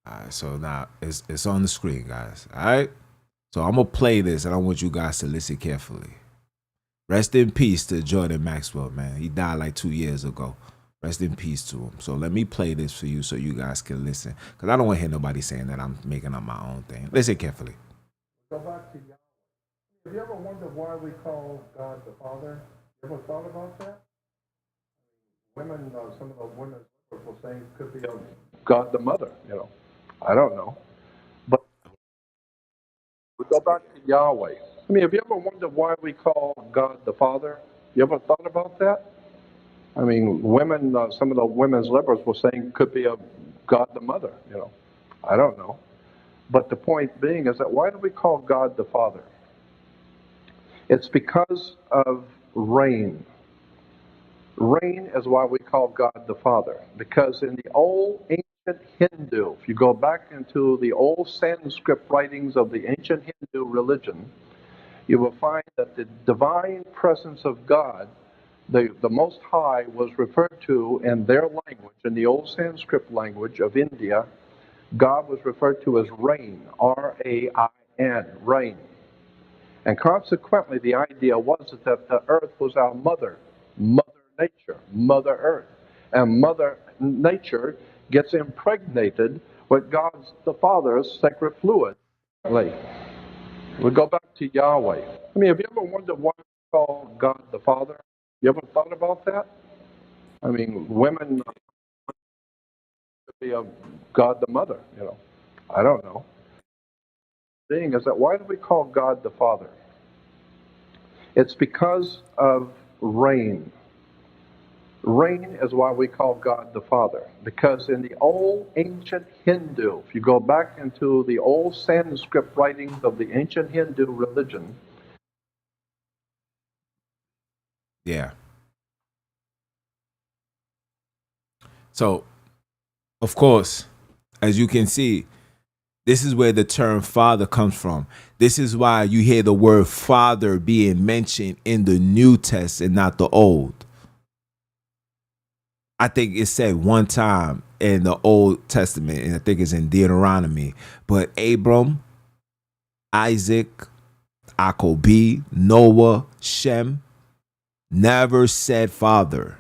Alright, so now it's on the screen, guys. Alright? So I'm gonna play this, and I want you guys to listen carefully. Rest in peace to Jordan Maxwell, man. He died like 2 years ago. Rest in peace to him. So let me play this for you so you guys can listen, because I don't want to hear nobody saying that I'm making up my own thing. Listen carefully. go back to Yahweh. Have you ever wondered why we call God the Father? You ever thought about that? Women, some of the women will say could be God the Mother. I don't know, but we go back to Yahweh. Have you ever wondered why we call God the Father? You ever thought about that? Women, some of the women's liberals were saying could be God the Mother. I don't know. But the point being is that why do we call God the Father? It's because of rain. Rain is why we call God the Father. Because in the old ancient Hindu, if you go back into the old Sanskrit writings of the ancient Hindu religion, you will find that the divine presence of God, the Most High, was referred to in their language, in the old Sanskrit language of India. God was referred to as rain, R-A-I-N, rain. And consequently, the idea was that the earth was our mother, Mother Nature, Mother Earth. And Mother Nature gets impregnated with God's, the Father's sacred fluid. We go back to Yahweh. Have you ever wondered why we call God the Father? You ever thought about that? Women could be God the Mother. I don't know. The thing is that why do we call God the Father? It's because of rain. Rain is why we call God the Father. Because in the old ancient Hindu, if you go back into the old Sanskrit writings of the ancient Hindu religion. Yeah. So, of course, as you can see, this is where the term father comes from. This is why you hear the word father being mentioned in the New Testament and not the Old. I think it said one time in the Old Testament, and I think it's in Deuteronomy, but Abram, Isaac, Jacob, Noah, Shem never said father.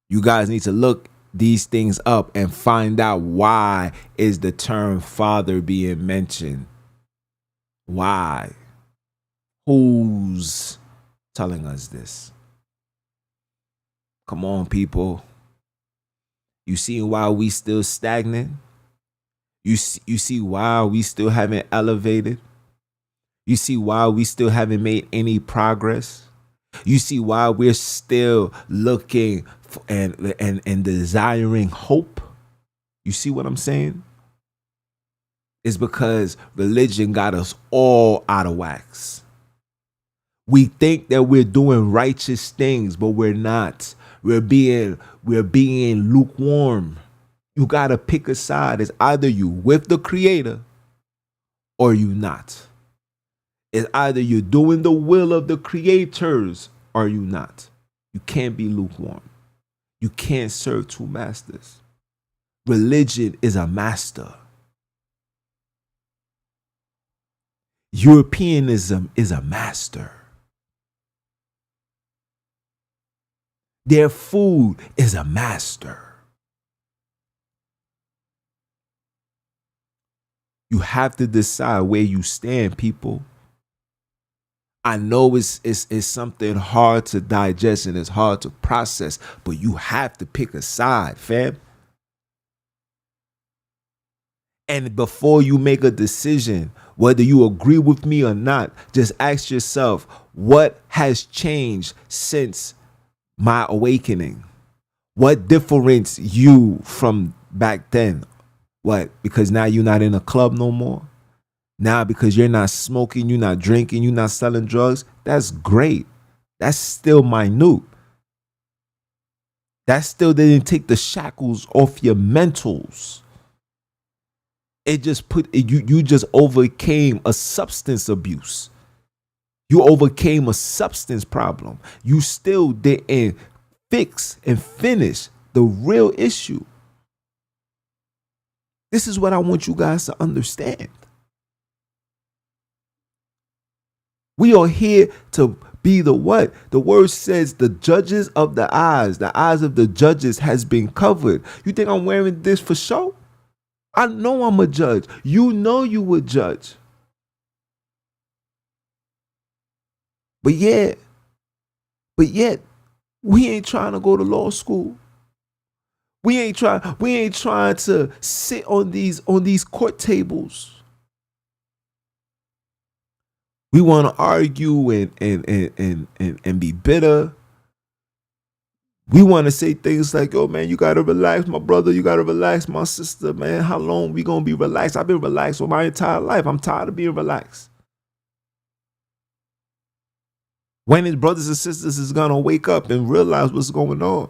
You guys need to look these things up and find out why is the term father being mentioned. Why? Who's telling us this? Come on, people. You see why we still stagnant? You see why we still haven't elevated? You see why we still haven't made any progress? You see why we're still looking and desiring hope? You see what I'm saying? It's because religion got us all out of wax. We think that we're doing righteous things, but we're not. We're being lukewarm. You gotta pick a side. It's either you with the Creator or you not. It's either you're doing the will of the creators or you not. You can't be lukewarm. You can't serve two masters. Religion is a master. Europeanism is a master. Their food is a master. You have to decide where you stand, people. I know it's something hard to digest and it's hard to process, but you have to pick a side, fam. And before you make a decision, whether you agree with me or not, just ask yourself, what has changed since my awakening? What difference you from back then? What? Because now you're not in a club no more? Now because you're not smoking, you're not drinking, you're not selling drugs? That's great. That's still minute. That still didn't take the shackles off your mentals. It just put you just overcame a substance abuse. You overcame a substance problem. You still didn't fix and finish the real issue. This is what I want you guys to understand. We are here to be the what? The word says the judges of the eyes of the judges has been covered. You think I'm wearing this for show? I know I'm a judge. You know you would judge. But yet, we ain't trying to go to law school. We ain't trying to sit on these court tables. We want to argue and be bitter. We want to say things like, "Oh man, you gotta relax, my brother. You gotta relax, my sister, man. How long we gonna be relaxed? I've been relaxed for my entire life. I'm tired of being relaxed." When his brothers and sisters is gonna wake up and realize what's going on?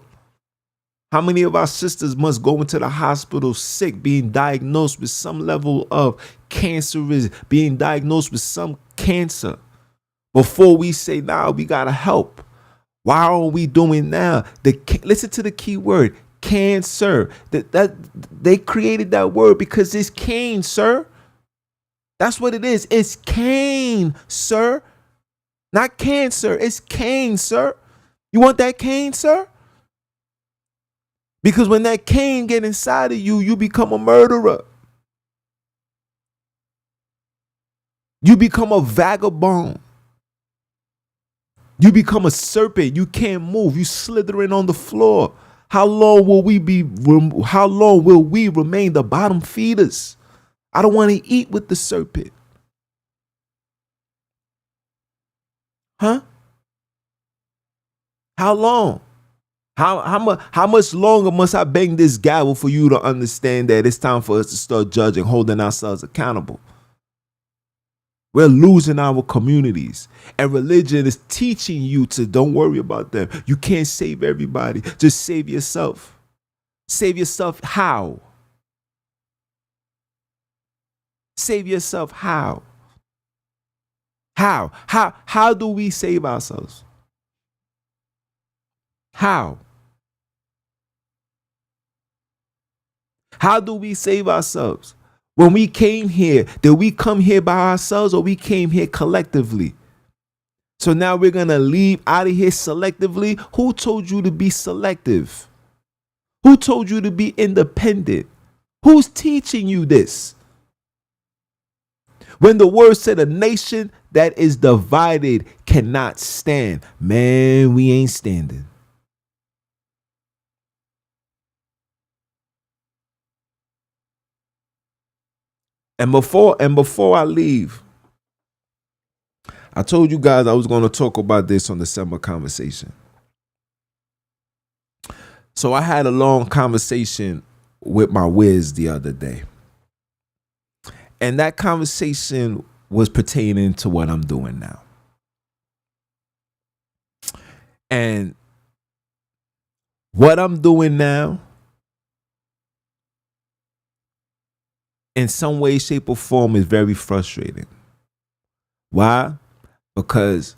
How many of our sisters must go into the hospital sick, being diagnosed with some level of cancer, being diagnosed with some cancer, before we say, "Nah, we gotta help"? Why are we doing now? Listen to the key word, cancer. That they created that word because it's Cain, sir. That's what it is. It's Cain, sir. Not cancer. It's Cain, sir. You want that Cain, sir? Because when that Cain get inside of you, you become a murderer. You become a vagabond. You become a serpent. You can't move. You slithering on the floor. How long will we remain the bottom feeders? I don't want to eat with the serpent. Huh? How long? How much longer must I bang this gavel for you to understand that it's time for us to start judging, holding ourselves accountable? We're losing our communities, and religion is teaching you to don't worry about them. You can't save everybody. Just save yourself. Save yourself how? Save yourself how? How? How do we save ourselves? How? How do we save ourselves? When we came here, did we come here by ourselves or we came here collectively? So now we're going to leave out of here selectively. Who told you to be selective? Who told you to be independent? Who's teaching you this? When the word said a nation that is divided cannot stand, man, we ain't standing. And before I leave, I told you guys I was going to talk about this on the Samba conversation. So I had a long conversation with my whiz the other day. And that conversation was pertaining to what I'm doing now. And what I'm doing now, in some way, shape, or form, is very frustrating. Why? Because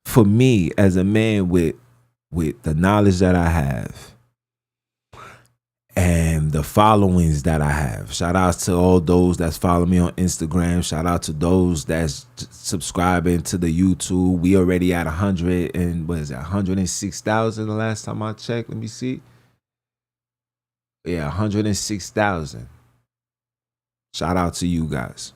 for me, as a man with the knowledge that I have and the followings that I have, shout out to all those that's following me on Instagram. Shout out to those that's subscribing to the YouTube. We already at 106,000 the last time I checked. Let me see. Yeah, 106,000. Shout out to you guys.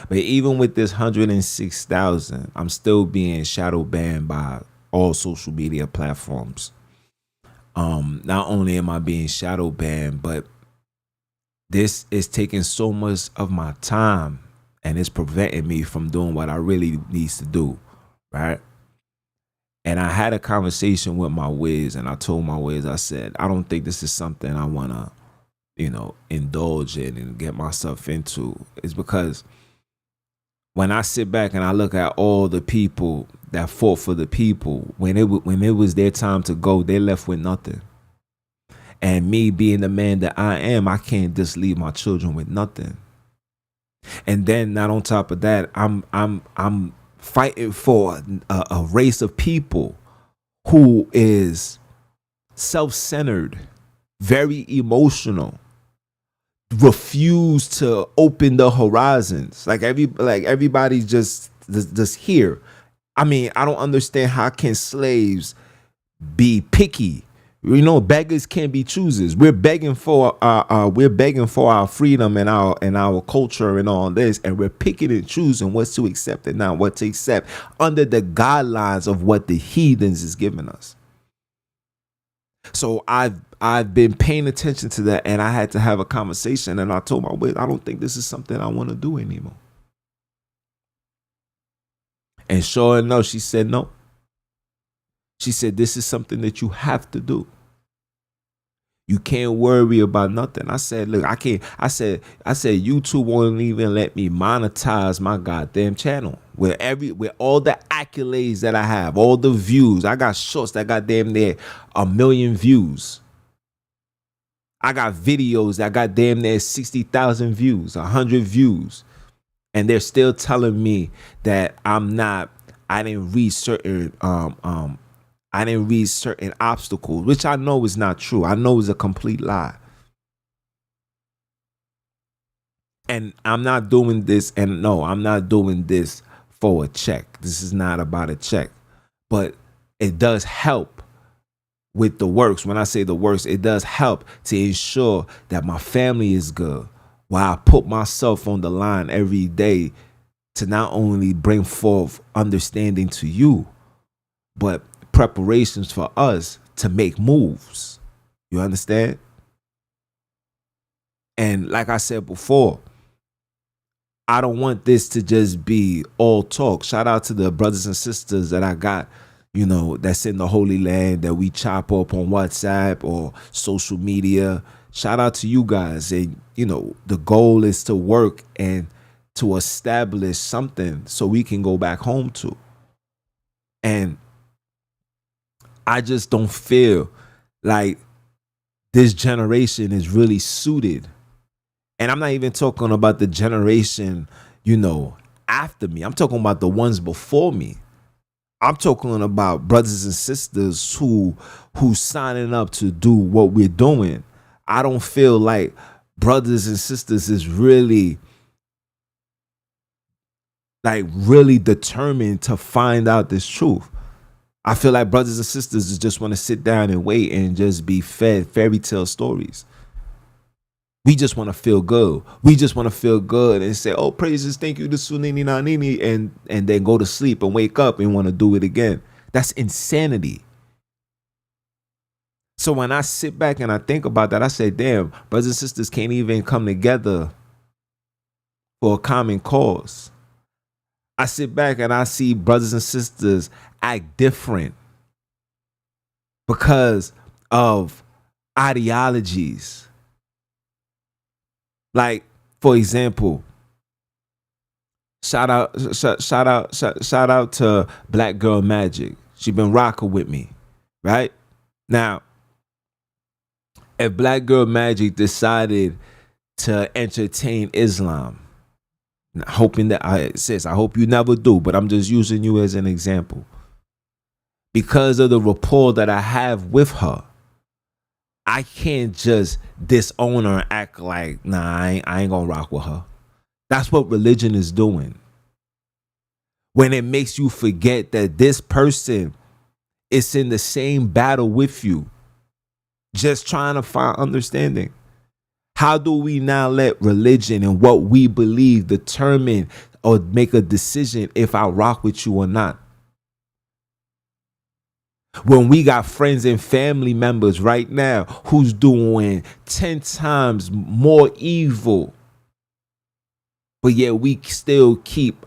But even with this 106,000, I'm still being shadow banned by all social media platforms. Not only am I being shadow banned, but this is taking so much of my time and it's preventing me from doing what I really needs to do, right? And I had a conversation with my whiz, and I told my whiz, I said, I don't think this is something I want to, indulge in and get myself into. It's because when I sit back and I look at all the people that fought for the people, when it was their time to go, they left with nothing. And me being the man that I am, I can't just leave my children with nothing. And then not on top of that, I'm fighting for a race of people who is self-centered, very emotional, refuse to open the horizons. Like everybody's just here. I mean, I don't understand how can slaves be picky. Beggars can't be choosers. We're begging for our freedom and our culture and all this, and we're picking and choosing what's to accept and not what to accept under the guidelines of what the heathens is giving us. So I've been paying attention to that, and I had to have a conversation, and I told my wife, I don't think this is something I want to do anymore. And sure enough, she said no. She said, this is something that you have to do. You can't worry about nothing. I said, look, I can't. I said, YouTube won't even let me monetize my goddamn channel. With all the accolades that I have, all the views. I got shorts that got damn near 1 million views. I got videos that got damn near 60,000 views, 100 views. And they're still telling me that I didn't reach certain obstacles, which I know is not true. I know is a complete lie. And I'm not doing this, and no, I'm not doing this for a check. This is not about a check. But it does help with the works. When I say the works, it does help to ensure that my family is good. While I put myself on the line every day to not only bring forth understanding to you, but preparations for us to make moves. You understand? And like I said before, I don't want this to just be all talk. Shout out to the brothers and sisters that I got, that's in the Holy Land that we chop up on WhatsApp or social media. Shout out to you guys. And, the goal is to work and to establish something so we can go back home to. And I just don't feel like this generation is really suited. And I'm not even talking about the generation, after me. I'm talking about the ones before me. I'm talking about brothers and sisters who signing up to do what we're doing. I don't feel like brothers and sisters is really determined to find out this truth. I feel like brothers and sisters just want to sit down and wait and just be fed fairy tale stories. We just want to feel good. We just want to feel good and say, oh, praises, thank you to Sunini Nanini, and then go to sleep and wake up and want to do it again. That's insanity. So when I sit back and I think about that, I say, damn, brothers and sisters can't even come together for a common cause. I sit back and I see brothers and sisters act different because of ideologies. Like, for example, shout out to Black Girl Magic. She been rocking with me, right? Now, if Black Girl Magic decided to entertain Islam, hoping that I hope you never do, but I'm just using you as an example. Because of the rapport that I have with her, I can't just disown her and act like, nah, I ain't gonna rock with her. That's what religion is doing. When it makes you forget that this person is in the same battle with you, just trying to find understanding. How do we now let religion and what we believe determine or make a decision if I rock with you or not? When we got friends and family members right now who's doing 10 times more evil, but yet we still keep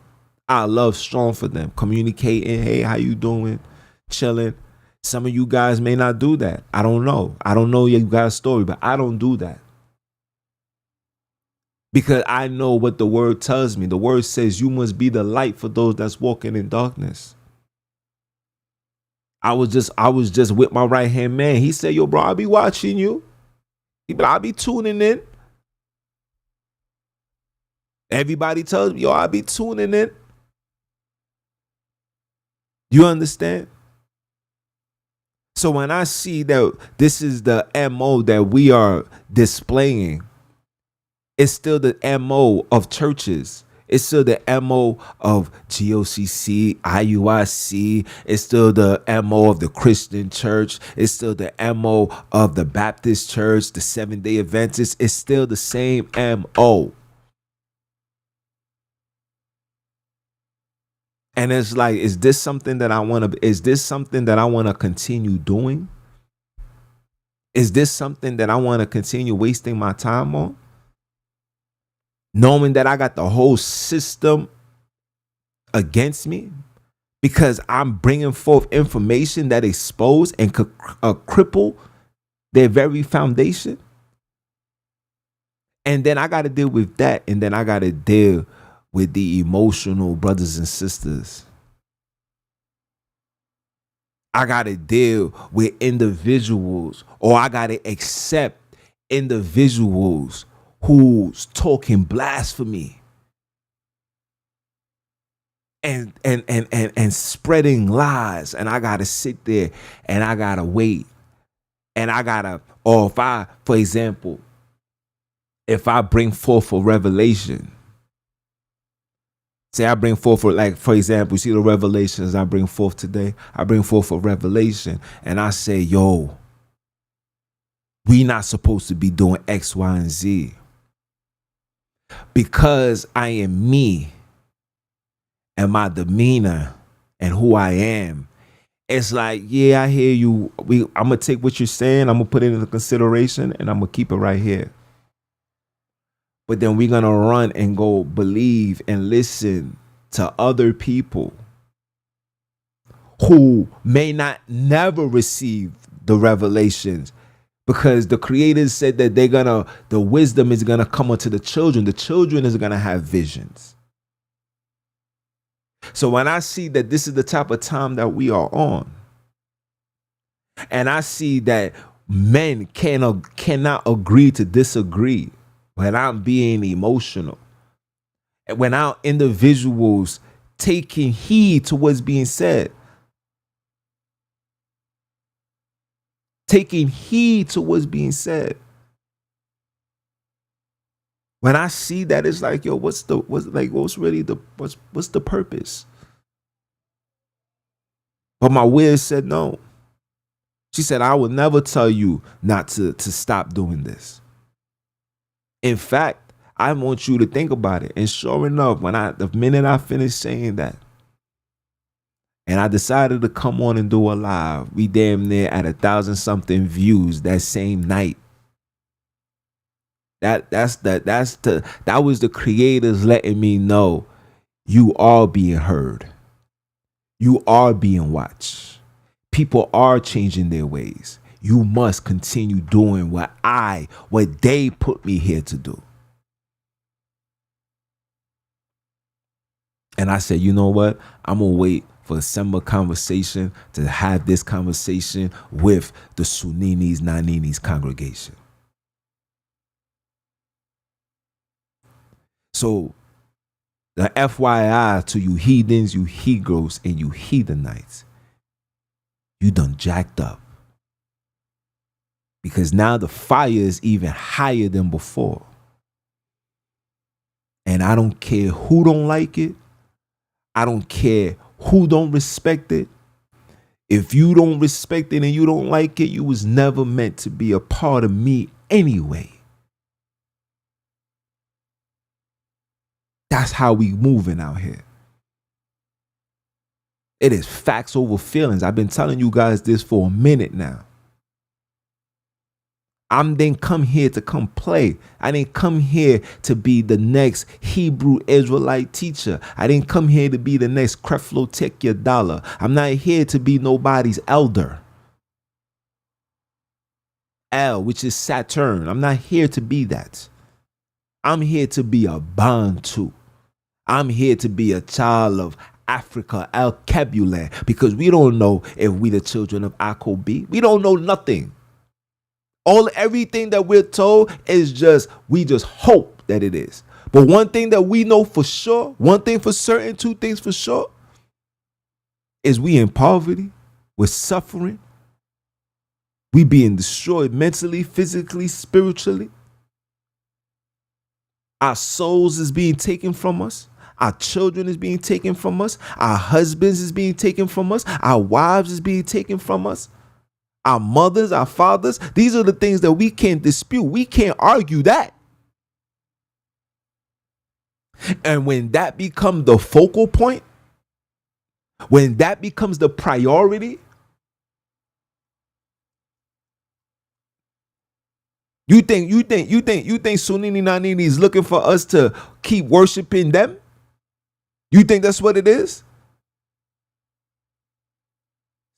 our love strong for them, communicating, hey, how you doing, chilling. Some of you guys may not do that. I don't know you guys' story, but I don't do that. Because I know what the word tells me. The word says you must be the light for those that's walking in darkness. I was just with my right hand man. He said, yo, bro, I'll be watching you. I'll be tuning in. Everybody tells me, yo, I'll be tuning in. You understand? So when I see that this is the MO that we are displaying, it's still the MO of churches. It's still the MO of GOCC, IUIC. It's still the MO of the Christian church. It's still the MO of the Baptist church, the Seventh-day Adventists. It's still the same MO. And it's like, is this something that I want to continue doing? Is this something that I want to continue wasting my time on? Knowing that I got the whole system against me because I'm bringing forth information that expose and could cripple their very foundation. And then I got to deal with that. And then I got to deal with the emotional brothers and sisters. I got to deal with individuals, or I got to accept individuals who's talking blasphemy and spreading lies, and I gotta sit there and I gotta wait, and I gotta, or if I, for example, if I bring forth a revelation, say I bring forth, for example, you see the revelations I bring forth today. I bring forth a revelation, and I say, yo, we not supposed to be doing X, Y, and Z. Because I am me and my demeanor and who I am, it's like, yeah, I hear you. I'm going to take what you're saying. I'm going to put it into consideration and I'm going to keep it right here. But then we're going to run and go believe and listen to other people who may not never receive the revelations, because the creators said that the wisdom is gonna come unto the children. The children is gonna have visions. So when I see that this is the type of time that we are on, and I see that men cannot agree to disagree, when I'm being emotional, and when our individuals taking heed to what's being said, taking heed to what's being said. When I see that, it's like, yo, what's the purpose? But my will said no. She said, I will never tell you not to stop doing this. In fact, I want you to think about it. And sure enough, the minute I finished saying that, and I decided to come on and do a live, we damn near at 1,000-something views that same night. That was the creators letting me know you are being heard. You are being watched. People are changing their ways. You must continue doing what they put me here to do. And I said, you know what? I'm going to wait for the Samba conversation to have this conversation with the Suninis, Naninis congregation. So the FYI to you heathens, you he-gross, and you heathenites, you done jacked up. Because now the fire is even higher than before. And I don't care who don't like it. I don't care who don't respect it. If you don't respect it and you don't like it, you was never meant to be a part of me anyway. That's how we moving out here. It is facts over feelings. I've been telling you guys this for a minute now. I didn't come here to come play. I didn't come here to be the next Hebrew Israelite teacher. I didn't come here to be the next Creflo Take Dollar. I'm not here to be nobody's elder. El, which is Saturn. I'm not here to be that. I'm here to be a Bantu. I'm here to be a child of Africa, El Kebulan, because we don't know if we the children of Akobi. We don't know nothing. Everything that we're told is we just hope that it is. But one thing that we know for sure, one thing for certain, two things for sure, is we in poverty, we're suffering, we being destroyed mentally, physically, spiritually. Our souls is being taken from us. Our children is being taken from us. Our husbands is being taken from us. Our wives is being taken from us. Our mothers, our fathers, these are the things that we can't dispute. We can't argue that. And when that becomes the focal point, when that becomes the priority, you think Sunini Nanini is looking for us to keep worshiping them? You think that's what it is?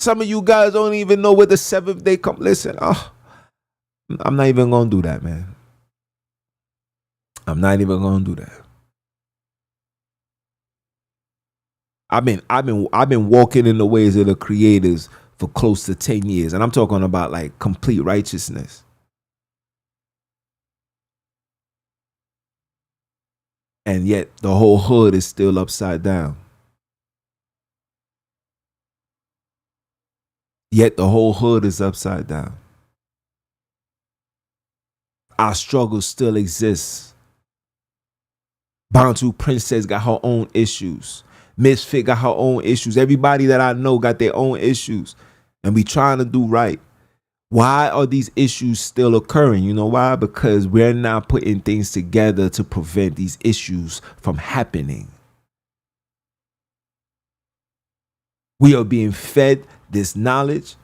Some of you guys don't even know where the seventh day come. Listen, I'm not even gonna do that, man. I'm not even gonna do that. I've been walking in the ways of the creators for close to 10 years, and I'm talking about like complete righteousness. And yet the whole hood is still upside down. Yet the whole hood is upside down. Our struggle still exists. Bantu Princess got her own issues. Misfit got her own issues. Everybody that I know got their own issues. And we trying to do right. Why are these issues still occurring? You know why? Because we're not putting things together to prevent these issues from happening. We are being fed this knowledge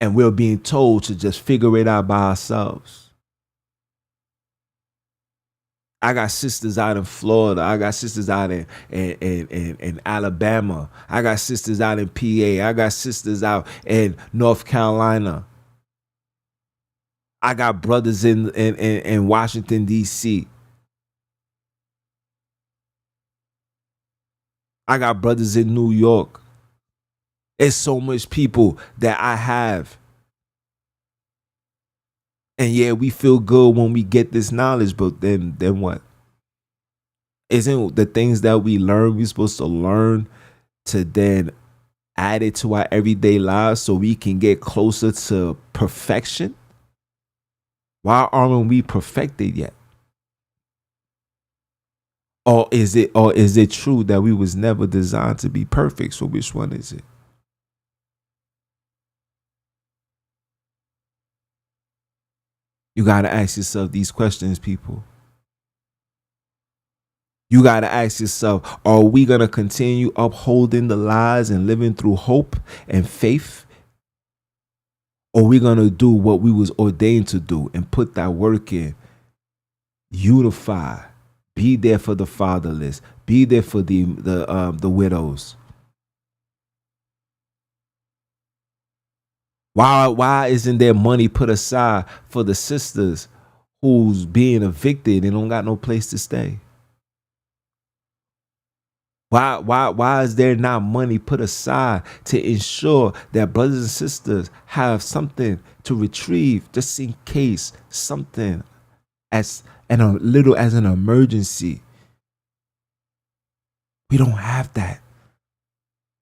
and we're being told to just figure it out by ourselves. I got sisters out in Florida. I got sisters out in Alabama. I got sisters out in PA. I got sisters out in North Carolina. I got brothers in Washington, D.C. I got brothers in New York. It's so much people that I have. And yeah, we feel good when we get this knowledge, but then what? Isn't the things that we learn, we're supposed to learn to then add it to our everyday lives so we can get closer to perfection? Why aren't we perfected yet? Or is it true that we was never designed to be perfect? So which one is it? You got to ask yourself these questions, people. You got to ask yourself, are we going to continue upholding the lies and living through hope and faith? Or are we going to do what we was ordained to do and put that work in? Unify. Be there for the fatherless. Be there for the widows. Why isn't there money put aside for the sisters who's being evicted and don't got no place to stay? Why is there not money put aside to ensure that brothers and sisters have something to retrieve just in case something as an emergency? We don't have that.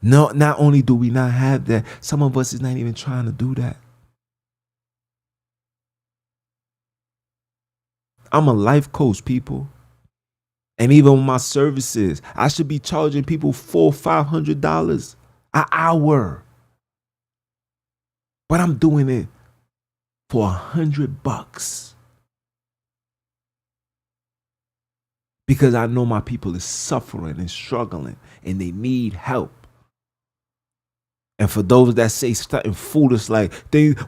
No, not only do we not have that, some of us is not even trying to do that. I'm a life coach, people. And even with my services, I should be charging people $400-500 an hour. But I'm doing it for $100 because I know my people is suffering and struggling and they need help. And for those that say something foolish like,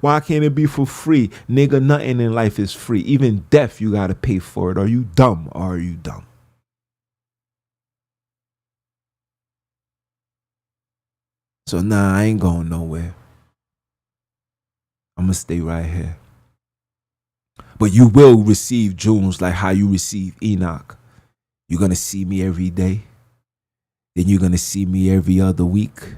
why can't it be for free? Nigga, nothing in life is free. Even death, you got to pay for it. Are you dumb or are you dumb? So nah, I ain't going nowhere. I'm going to stay right here. But you will receive Junes like how you receive Enoch. You're going to see me every day. Then you're going to see me every other week.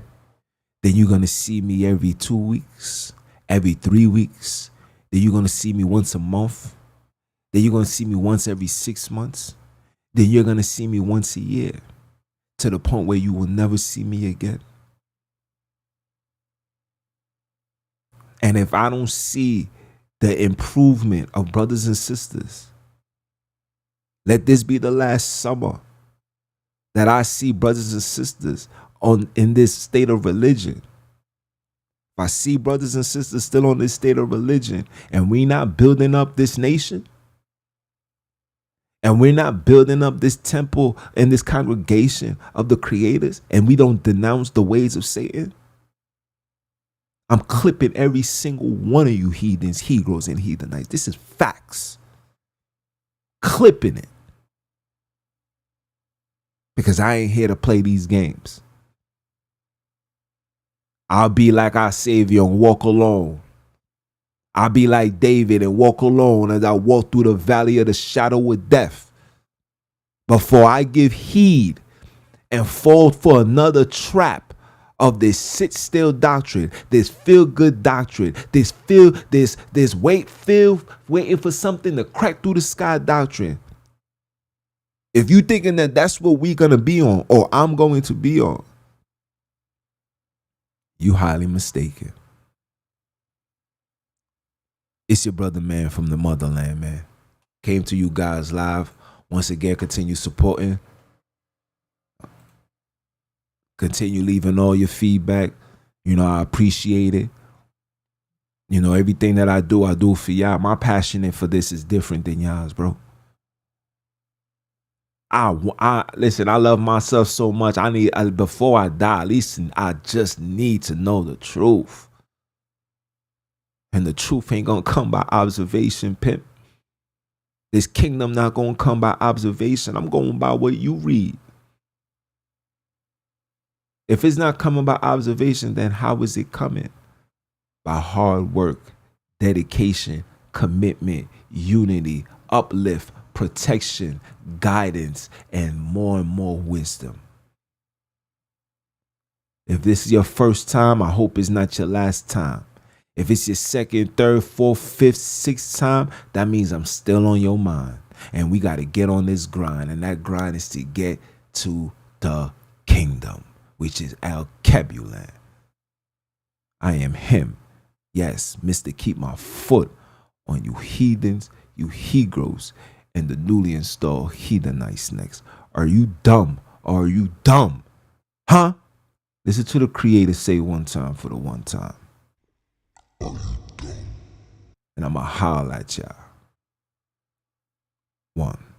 Then you're going to see me every 2 weeks, every 3 weeks. Then you're going to see me once a month. Then you're going to see me once every 6 months. Then you're going to see me once a year, to the point where you will never see me again. And if I don't see the improvement of brothers and sisters, let this be the last summer that I see brothers and sisters in this state of religion. If I see brothers and sisters still on this state of religion and we not building up this nation, and we're not building up this temple and this congregation of the creators, and we don't denounce the ways of Satan, I'm clipping every single one of you heathens, Hebrews, and heathenites. This is facts. Clipping it. Because I ain't here to play these games. I'll be like our Savior and walk alone. I'll be like David and walk alone as I walk through the valley of the shadow of death. Before I give heed and fall for another trap of this sit still doctrine, this feel good doctrine, this waiting for something to crack through the sky doctrine. If you thinking that that's what we're going to be on, or I'm going to be on, you highly mistaken. It's your brother, man, from the motherland, man. Came to you guys live. Once again, continue supporting. Continue leaving all your feedback. You know, I appreciate it. You know, everything that I do for y'all. My passion for this is different than y'all's, bro. Listen, I love myself so much. Before I die, at least I just need to know the truth. And the truth ain't gonna come by observation, pimp. This kingdom not gonna come by observation. I'm going by what you read. If it's not coming by observation, then how is it coming? By hard work, dedication, commitment, unity, uplift, protection, guidance, and more wisdom. If this is your first time, I hope it's not your last time. If it's your second, third, fourth, fifth, sixth time, that means I'm still on your mind. And we got to get on this grind. And that grind is to get to the kingdom, which is Al Kebulan. I am him. Yes, Mr. Keep my foot on you heathens, you Hebrews, and the newly installed heathenites next. Are you dumb? Are you dumb? Huh? Listen to the Creator say one time for the one time. And I'ma holler at y'all. 1.